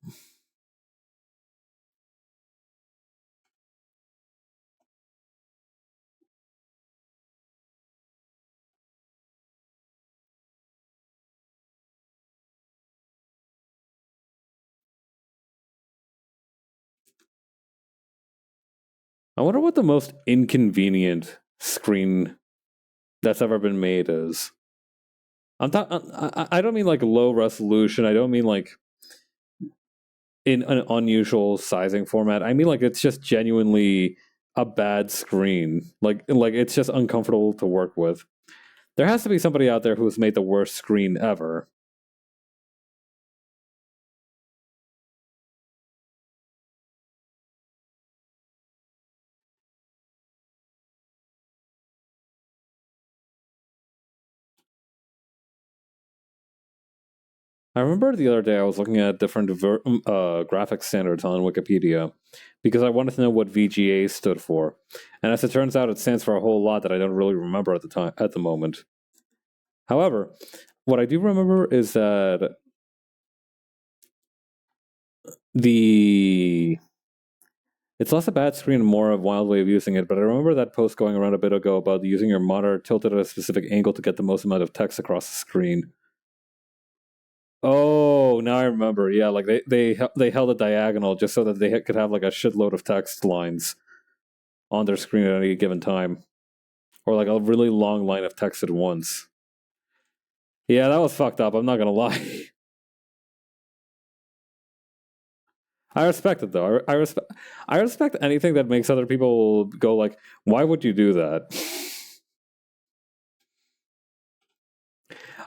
I wonder what the most inconvenient screen that's ever been made is. I don't mean like low resolution. I don't mean like in an unusual sizing format. I mean like it's just genuinely a bad screen. Like it's just uncomfortable to work with. There has to be somebody out there who's made the worst screen ever. I remember the other day I was looking at different graphics standards on Wikipedia because I wanted to know what VGA stood for, and as it turns out, it stands for a whole lot that I don't really remember at the moment. However, what I do remember is that the it's less a bad screen and more a wild way of using it, but I remember that post going around a bit ago about using your monitor tilted at a specific angle to get the most amount of text across the screen. Oh, now I remember. Yeah, like they held a diagonal just so that they could have like a shitload of text lines on their screen at any given time, or like a really long line of text at once. Yeah, that was fucked up. I'm not gonna lie. I respect it though. I respect anything that makes other people go like, "Why would you do that?"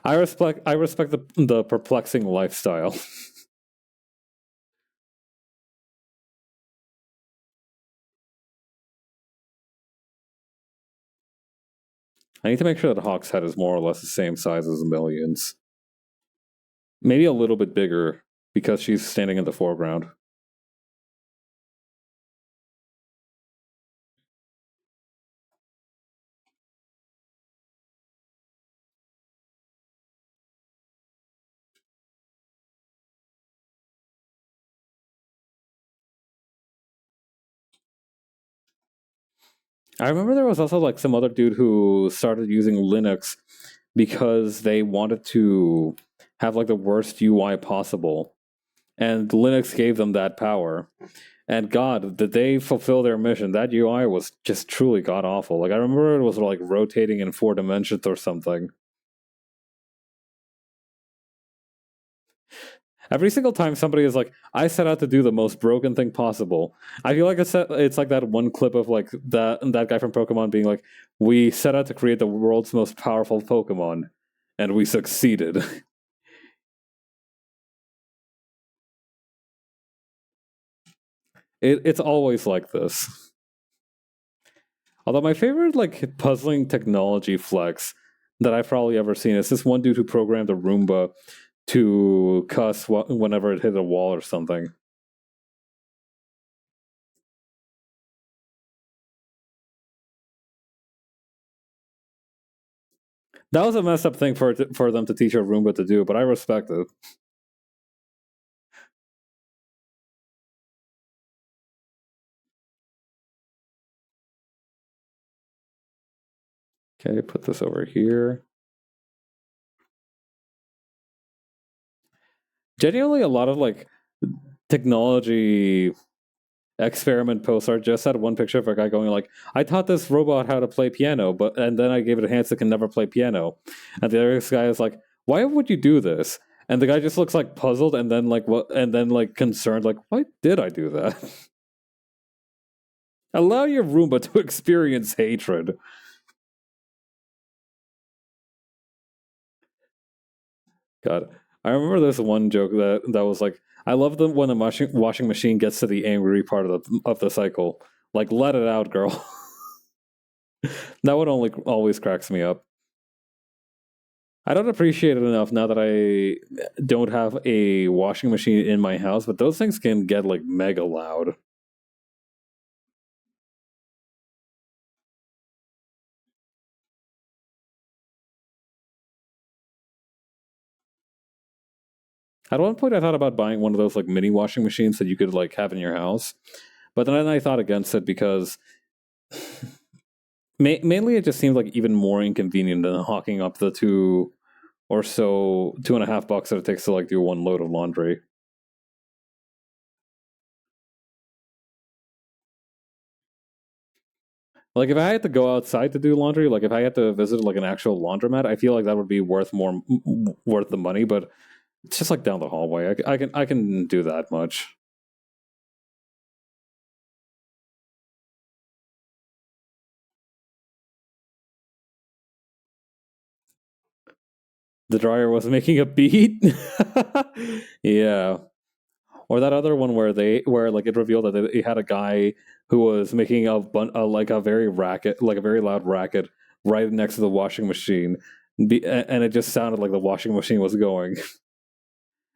I respect the perplexing lifestyle. I need to make sure that Hawk's head is more or less the same size as Millions. Maybe a little bit bigger because she's standing in the foreground. I remember there was also like some other dude who started using Linux because they wanted to have like the worst UI possible. And Linux gave them that power. And God, did they fulfill their mission? That UI was just truly god awful. Like I remember it was like rotating in 4 dimensions or something. Every single time somebody is like, "I set out to do the most broken thing possible," I feel like it's like that one clip of like that guy from Pokemon being like, "We set out to create the world's most powerful Pokemon, and we succeeded." It's always like this. Although my favorite like puzzling technology flex that I've probably ever seen. It's this one dude who programmed a Roomba to cuss whenever it hit a wall or something. That was a messed up thing for them to teach a Roomba to do, but I respect it. Okay, put this over here. Genuinely, a lot of like technology experiment posts are just had one picture of a guy going like, "I taught this robot how to play piano, and then I gave it a hands that can never play piano," and the other guy is like, "Why would you do this?" And the guy just looks like puzzled, and then like what, and then like concerned, like, "Why did I do that?" Allow your Roomba to experience hatred. God, I remember this one joke that was like, "I love them when the washing machine gets to the angry part of the cycle. Like, let it out, girl." That one only always cracks me up. I don't appreciate it enough now that I don't have a washing machine in my house, but those things can get like mega loud. At one point, I thought about buying one of those like mini washing machines that you could like have in your house, but then I thought against it because mainly it just seemed like even more inconvenient than hawking up the $2.50 that it takes to like do one load of laundry. Like if I had to go outside to do laundry, like if I had to visit like an actual laundromat, I feel like that would be worth the money. But it's just like down the hallway. I can do that much. The dryer was making a beat. Yeah. Or that other one where like it revealed that it had a guy who was making like a very racket, like a very loud racket right next to the washing machine. And it just sounded like the washing machine was going.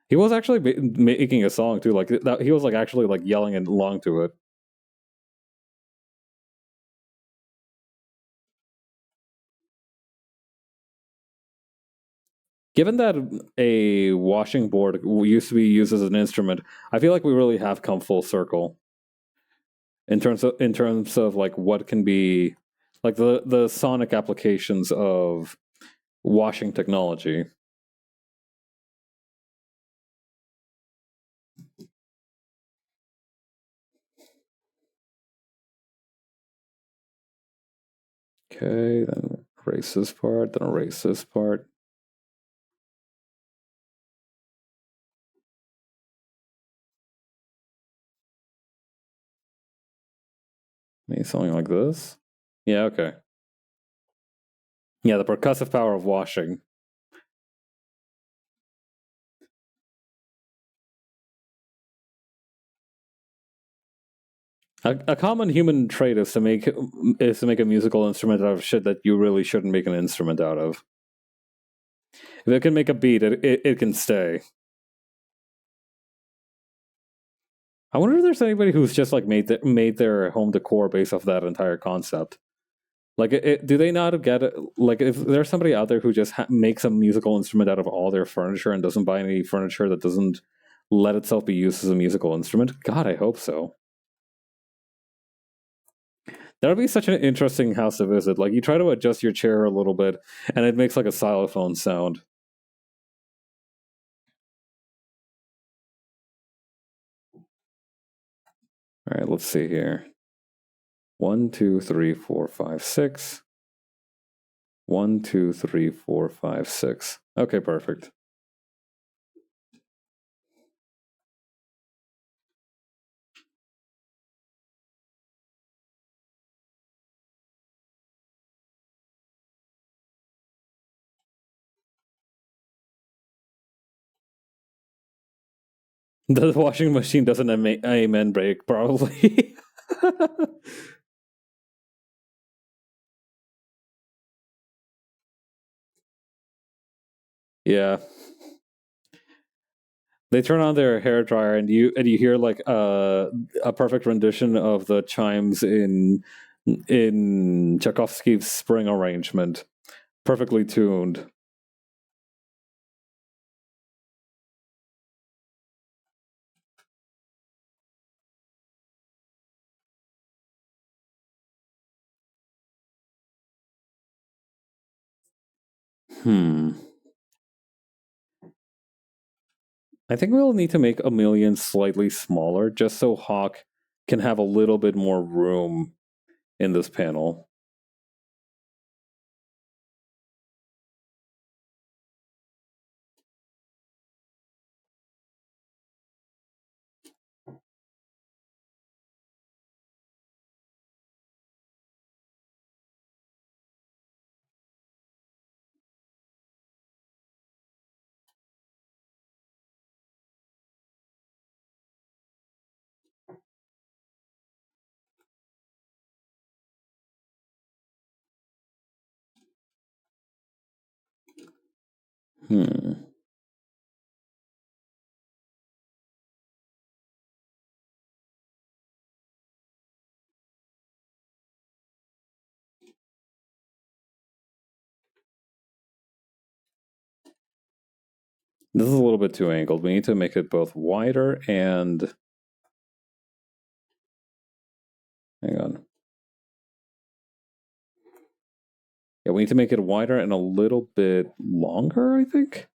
He was actually making a song too, like that. He was like actually like yelling along to it. Given that a washing board used to be used as an instrument, I feel like we really have come full circle in terms of like what can be like the sonic applications of washing technology. Okay, then erase this part, then erase this part. Maybe something like this. Yeah, okay. Yeah, the percussive power of washing. A common human trait is to make a musical instrument out of shit that you really shouldn't make an instrument out of. If it can make a beat, it can stay. I wonder if there's anybody who's just like made their home decor based off that entire concept. Like, do they not get it? Like, if there's somebody out there who just makes a musical instrument out of all their furniture and doesn't buy any furniture that doesn't let itself be used as a musical instrument, God, I hope so. That would be such an interesting house to visit. Like, you try to adjust your chair a little bit, and it makes like a xylophone sound. All right, let's see here. 1, 2, 3, 4, 5, 6. 1, 2, 3, 4, 5, 6. Okay, perfect. The washing machine doesn't amen break, probably. Yeah. They turn on their hair dryer, and you hear like a perfect rendition of the chimes in Tchaikovsky's Spring Arrangement, perfectly tuned. I think we'll need to make Amelia slightly smaller, just so Hawk can have a little bit more room in this panel. Hmm. This is a little bit too angled. We need to make it both wider and... Hang on. Yeah, we need to make it wider and a little bit longer, I think?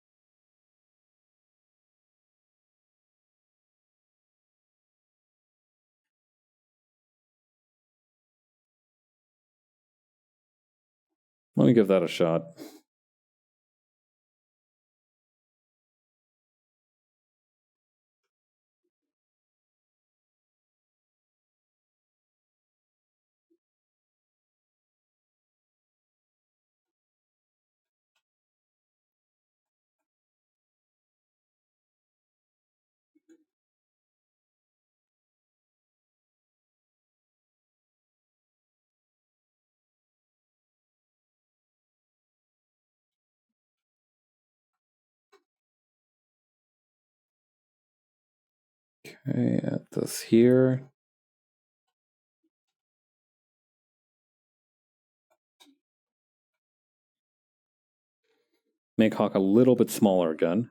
Let me give that a shot. Okay, add this here. Make Hawk a little bit smaller again.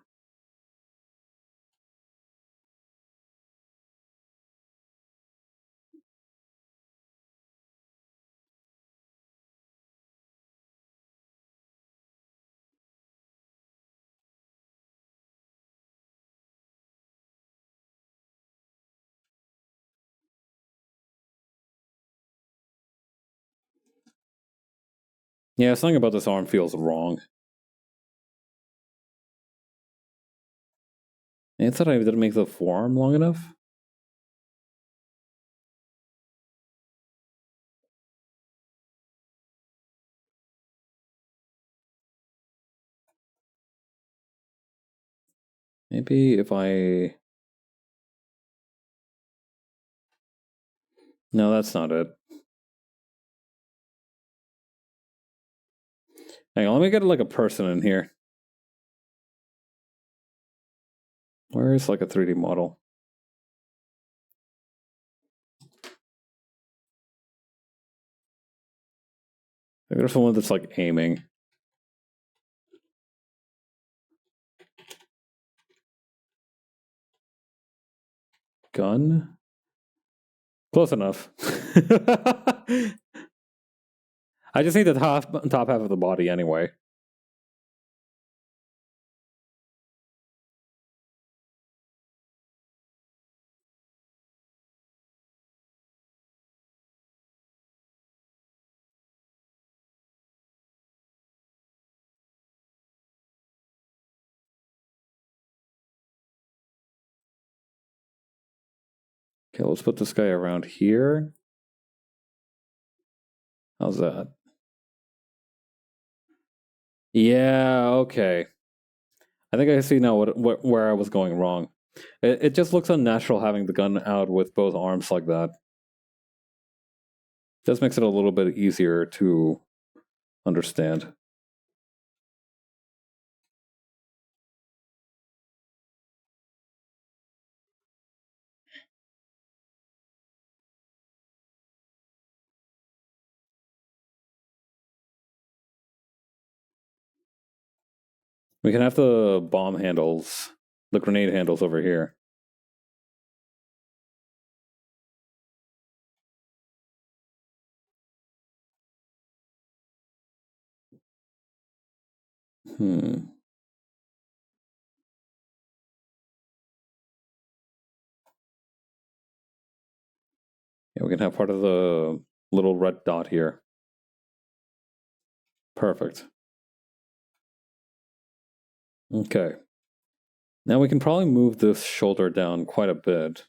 Yeah, something about this arm feels wrong. It's that I didn't make the forearm long enough. Maybe if I... No, that's not it. Hang on, let me get like a person in here. Where is like a 3D model? There's someone that's like aiming. Gun? Close enough. I just need the top half of the body anyway. Okay, let's put this guy around here. How's that? Yeah, okay. I think I see now where I was going wrong. It just looks unnatural having the gun out with both arms like that. Just makes it a little bit easier to understand. We can have the bomb handles, the grenade handles over here. Yeah, we can have part of the little red dot here. Perfect. Okay. Now we can probably move this shoulder down quite a bit.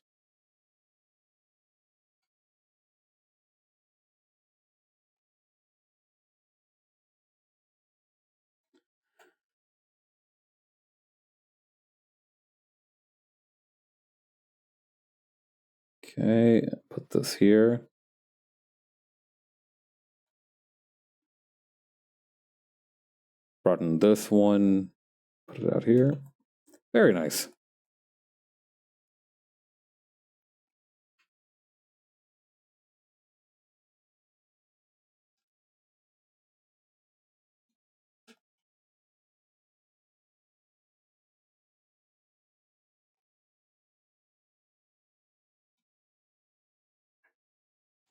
Okay, put this here. Broaden this one, put it out here. Very nice.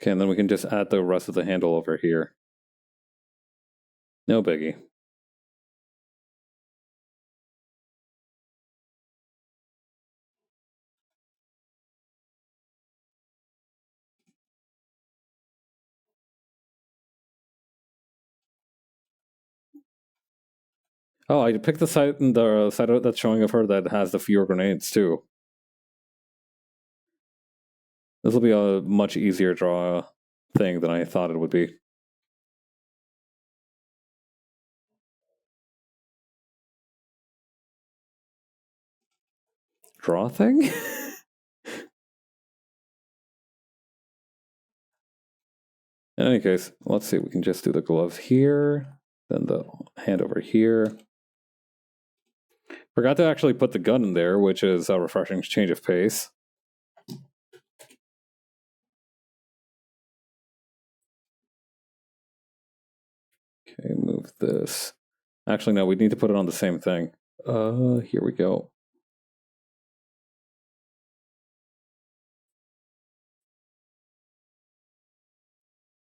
Okay, and then we can just add the rest of the handle over here. No biggie. Oh, I picked the side that's showing of her that has the fewer grenades too. This will be a much easier draw thing than I thought it would be. Draw thing? In any case, let's see, we can just do the gloves here, then the hand over here. Forgot to actually put the gun in there, which is a refreshing change of pace. Okay, move this. Actually, no, we need to put it on the same thing. Here we go.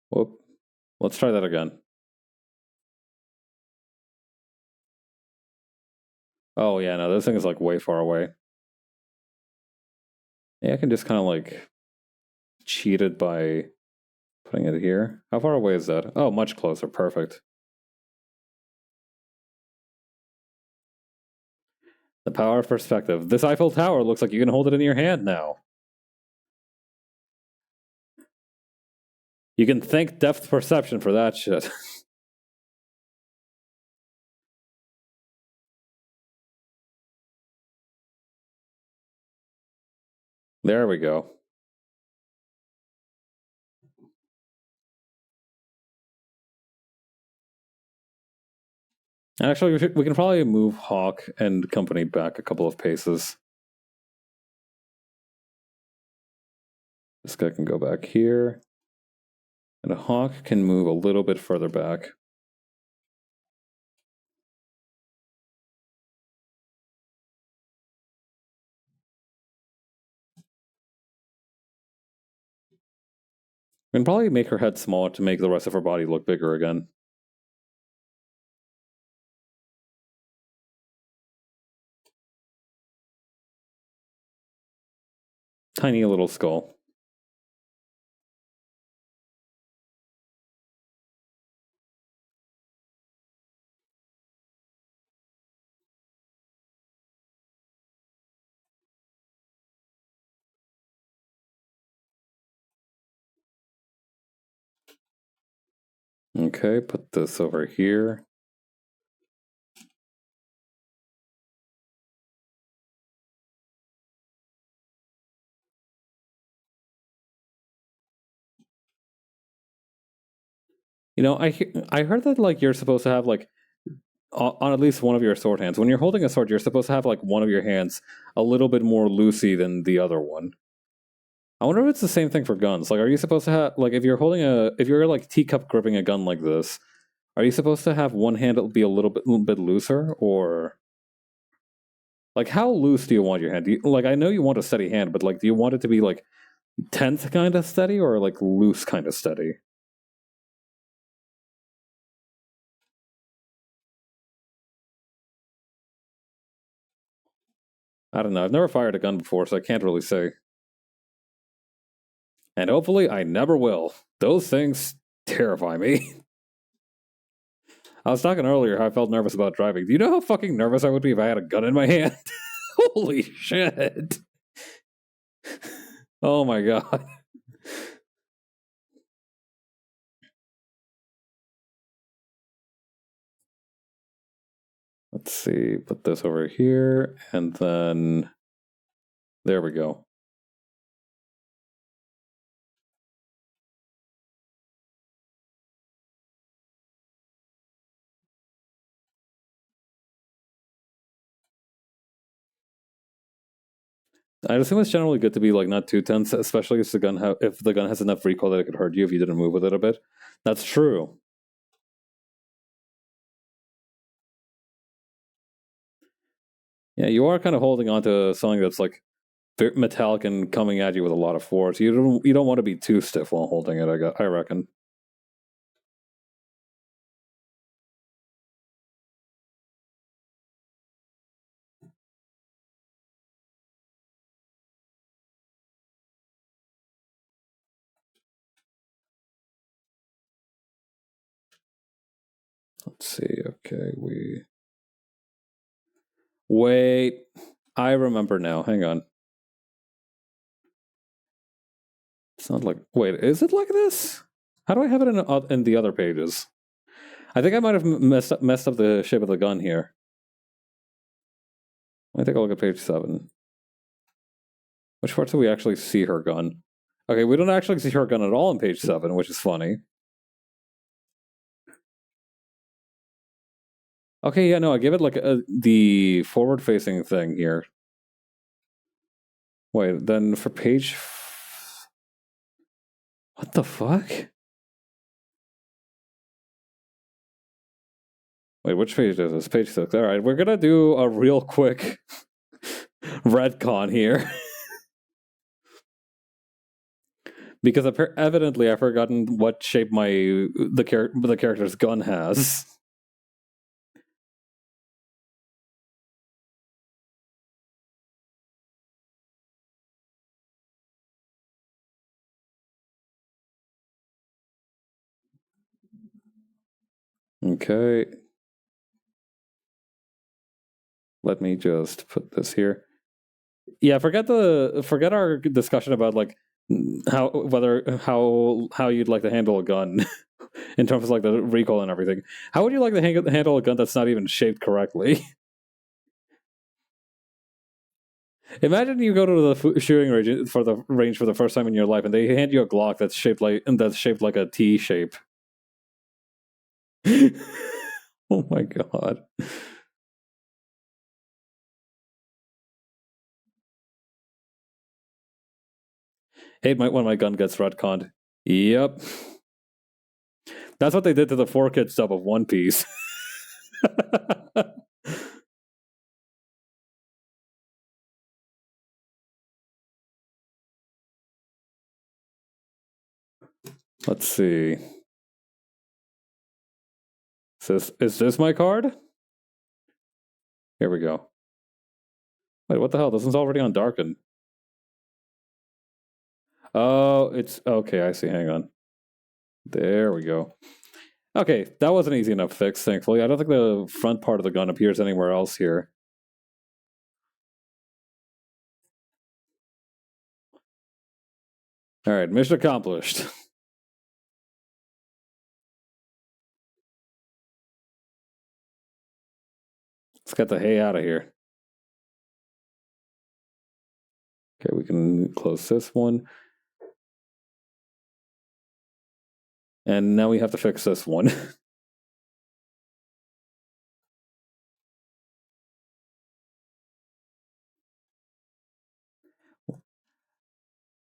Whoop. Let's try that again. Oh yeah, no, this thing is like way far away. Yeah, I can just kind of like cheat it by putting it here. How far away is that? Oh, much closer. Perfect. The power of perspective. This Eiffel Tower looks like you can hold it in your hand now. You can thank depth perception for that shit. There we go. Actually, we can probably move Hawk and company back a couple of paces. This guy can go back here. And a Hawk can move a little bit further back. We can probably make her head small to make the rest of her body look bigger again. Tiny little skull. Okay, put this over here. You know, I heard that like you're supposed to have like on at least one of your sword hands. When you're holding a sword, you're supposed to have like one of your hands a little bit more loosey than the other one. I wonder if it's the same thing for guns. Like, are you supposed to have like if you're like teacup gripping a gun like this, are you supposed to have one hand be a little bit looser, or Like, how loose do you want your hand? Like, I know you want a steady hand, but like, do you want it to be like tense kind of steady or like loose kind of steady? I don't know. I've never fired a gun before, so I can't really say. And hopefully, I never will. Those things terrify me. I was talking earlier how I felt nervous about driving. Do you know how fucking nervous I would be if I had a gun in my hand? Holy shit. Oh my god. Let's see, put this over here, and then there we go. I assume it's generally good to be like not too tense, especially if the gun has enough recoil that it could hurt you if you didn't move with it a bit. That's true. Yeah, you are kind of holding on to something that's like metallic and coming at you with a lot of force. You don't want to be too stiff while holding it. I reckon. Let's see. Okay, wait. I remember now. Hang on. It's not like. Wait, is it like this? How do I have it in the other pages? I think I might have messed up the shape of the gun here. Let me take a look at page 7. Which parts do we actually see her gun? Okay, we don't actually see her gun at all on page 7, which is funny. Okay, yeah, no, I give it like the forward-facing thing here. Wait, then for page... What the fuck? Wait, which page is this? Page 6. Alright, we're gonna do a real quick retcon here. Because evidently I've forgotten what shape the character's gun has. Okay. Let me just put this here. Yeah, forget our discussion about like how you'd like to handle a gun in terms of like the recoil and everything. How would you like to handle a gun that's not even shaped correctly? Imagine you go to the shooting range for the first time in your life, and they hand you a Glock that's shaped like a T shape. Oh my god. Hate when my gun gets retconned. Yep. That's what they did to the 4-Kid dub of One Piece. Let's see. Is this my card? Here we go. Wait, what the hell? This one's already on Darken. Oh, it's... Okay, I see. Hang on. There we go. Okay, that was an easy enough fix, thankfully. I don't think the front part of the gun appears anywhere else here. Alright, mission accomplished. Let's get the hay out of here. Okay, we can close this one. And now we have to fix this one.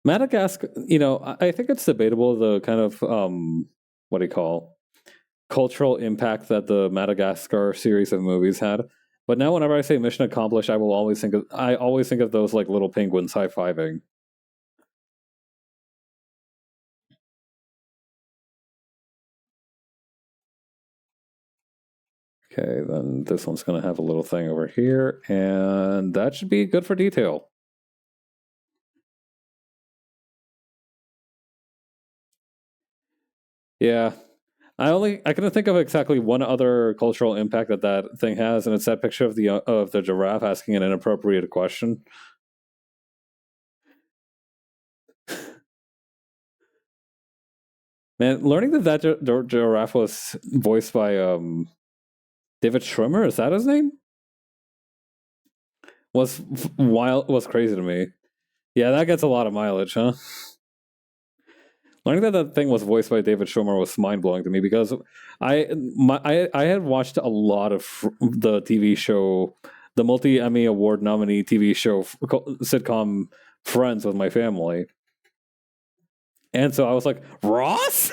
Madagascar, I think it's debatable the kind of, what do you call, cultural impact that the Madagascar series of movies had. But now, whenever I say mission accomplished, I always think of those like little penguins high fiving. Okay, then this one's going to have a little thing over here, and that should be good for detail. Yeah, I couldn't think of exactly one other cultural impact that that thing has, and it's that picture of the giraffe asking an inappropriate question. Man, learning that giraffe was voiced by David Schwimmer, is that his name? Was crazy to me. Yeah, that gets a lot of mileage, huh? Learning that that thing was voiced by David Schwimmer was mind blowing to me because I had watched a lot of the TV show, the multi Emmy Award nominee TV show sitcom Friends with my family, and so I was like, Ross,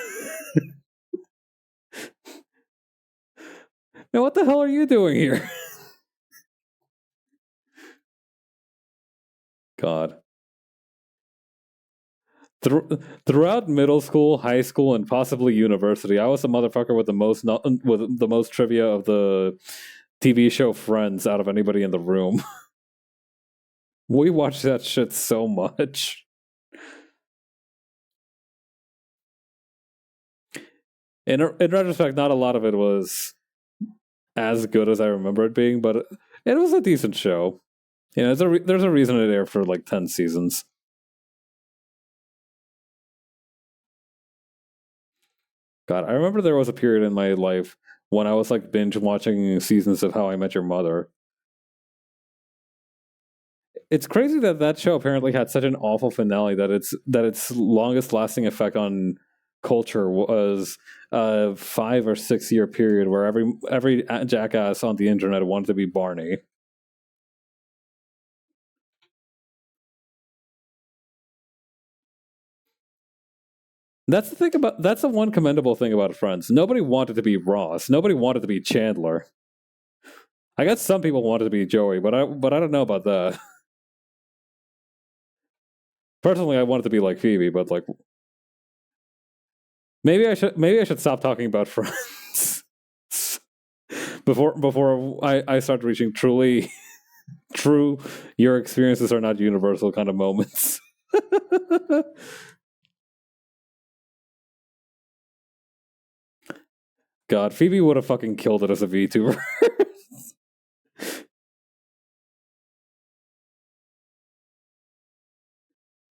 man, what the hell are you doing here? God. Throughout middle school, high school, and possibly university, I was the motherfucker with the most trivia of the TV show Friends out of anybody in the room. We watched that shit so much. In retrospect, not a lot of it was as good as I remember it being, but it was a decent show. You know, there's a reason it aired for like 10 seasons. God, I remember there was a period in my life when I was like binge watching seasons of How I Met Your Mother. It's crazy that that show apparently had such an awful finale that its longest lasting effect on culture was a 5 or 6 year period where every jackass on the internet wanted to be Barney. That's the one commendable thing about Friends. Nobody wanted to be Ross. Nobody wanted to be Chandler. I guess some people wanted to be Joey, but I don't know about that. Personally, I wanted to be like Phoebe, but like maybe I should stop talking about Friends before I start reaching truly true your experiences are not universal kind of moments. God, Phoebe would have fucking killed it as a VTuber.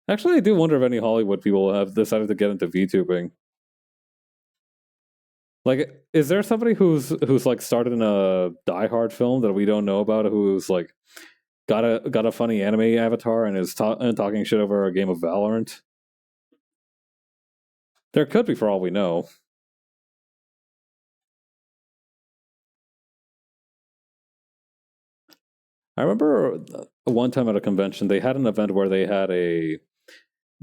Actually, I do wonder if any Hollywood people have decided to get into VTubing. Like, is there somebody who's like started in a Die Hard film that we don't know about, who's like got a funny anime avatar and is talking shit over a game of Valorant? There could be, for all we know. I remember one time at a convention, they had an event where they had a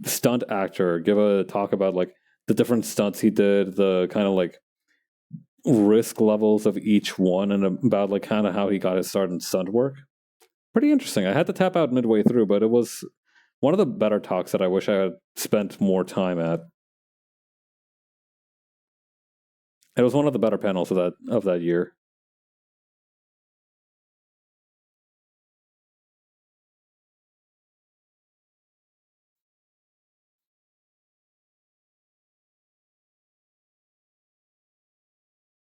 stunt actor give a talk about like the different stunts he did, the kind of like risk levels of each one, and about like kind of how he got his start in stunt work. Pretty interesting. I had to tap out midway through, but it was one of the better talks that I wish I had spent more time at. It was one of the better panels of that year.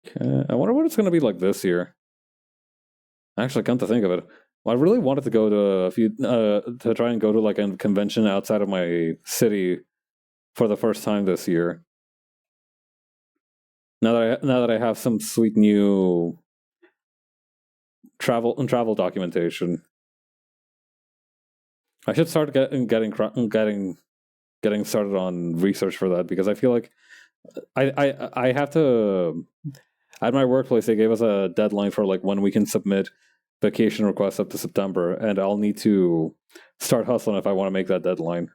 Okay. I wonder what it's going to be like this year. Actually, come to think of it, well, I really wanted to go to a few to try and go to like a convention outside of my city for the first time this year. Now that I have some sweet new travel documentation, I should start getting started on research for that because I feel like I have to. At my workplace, they gave us a deadline for like when we can submit vacation requests up to September, and I'll need to start hustling if I want to make that deadline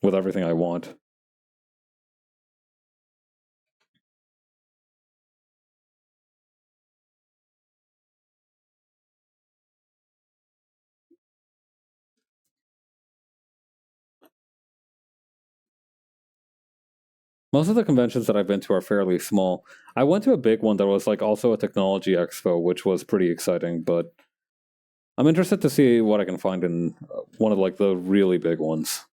with everything I want. Most of the conventions that I've been to are fairly small. I went to a big one that was like also a technology expo, which was pretty exciting, but I'm interested to see what I can find in one of like the really big ones.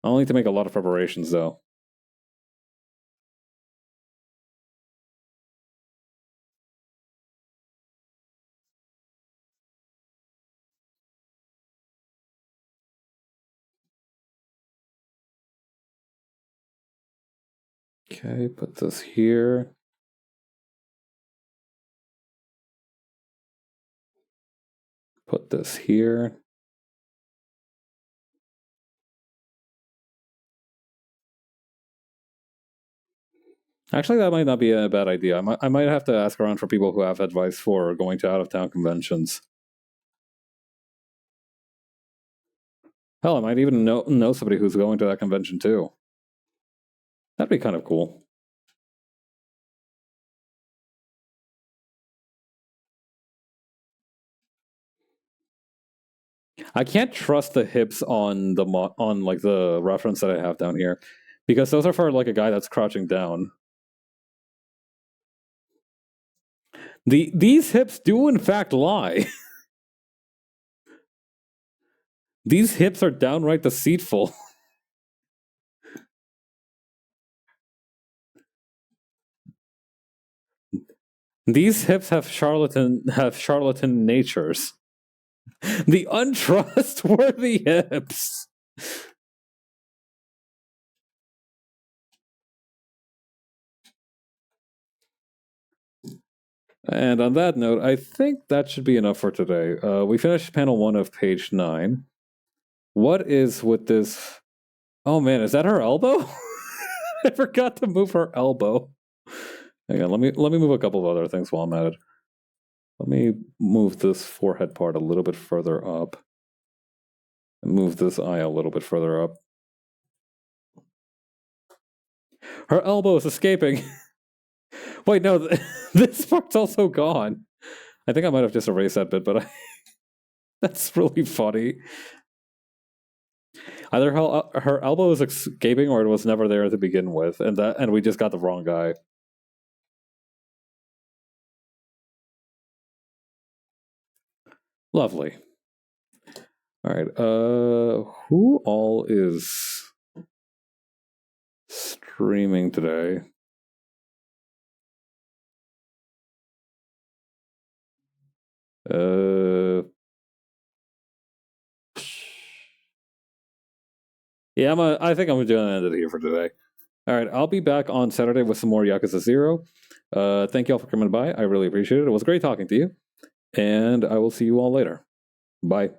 I'll need to make a lot of preparations though. Okay, put this here. Put this here. Actually, that might not be a bad idea. I might have to ask around for people who have advice for going to out-of-town conventions. Hell, I might even know somebody who's going to that convention too. That'd be kind of cool. I can't trust the hips on like the reference that I have down here, because those are for like a guy that's crouching down. These hips do in fact lie. These hips are downright deceitful. These hips have charlatan natures. The untrustworthy hips. And on that note, I think that should be enough for today. We finished panel 1 of page 9. What is with this? Oh man, is that her elbow? I forgot to move her elbow. Hang on, let me move a couple of other things while I'm at it. Let me move this forehead part a little bit further up. And move this eye a little bit further up. Her elbow is escaping. Wait, no, this part's also gone. I think I might have just erased that bit, but that's really funny. Either her elbow is escaping or it was never there to begin with, and we just got the wrong guy. Lovely. All right. Who all is streaming today? Yeah, I think I'm going to end it here for today. All right, I'll be back on Saturday with some more Yakuza 0. Thank you all for coming by. I really appreciate it. It was great talking to you. And I will see you all later. Bye.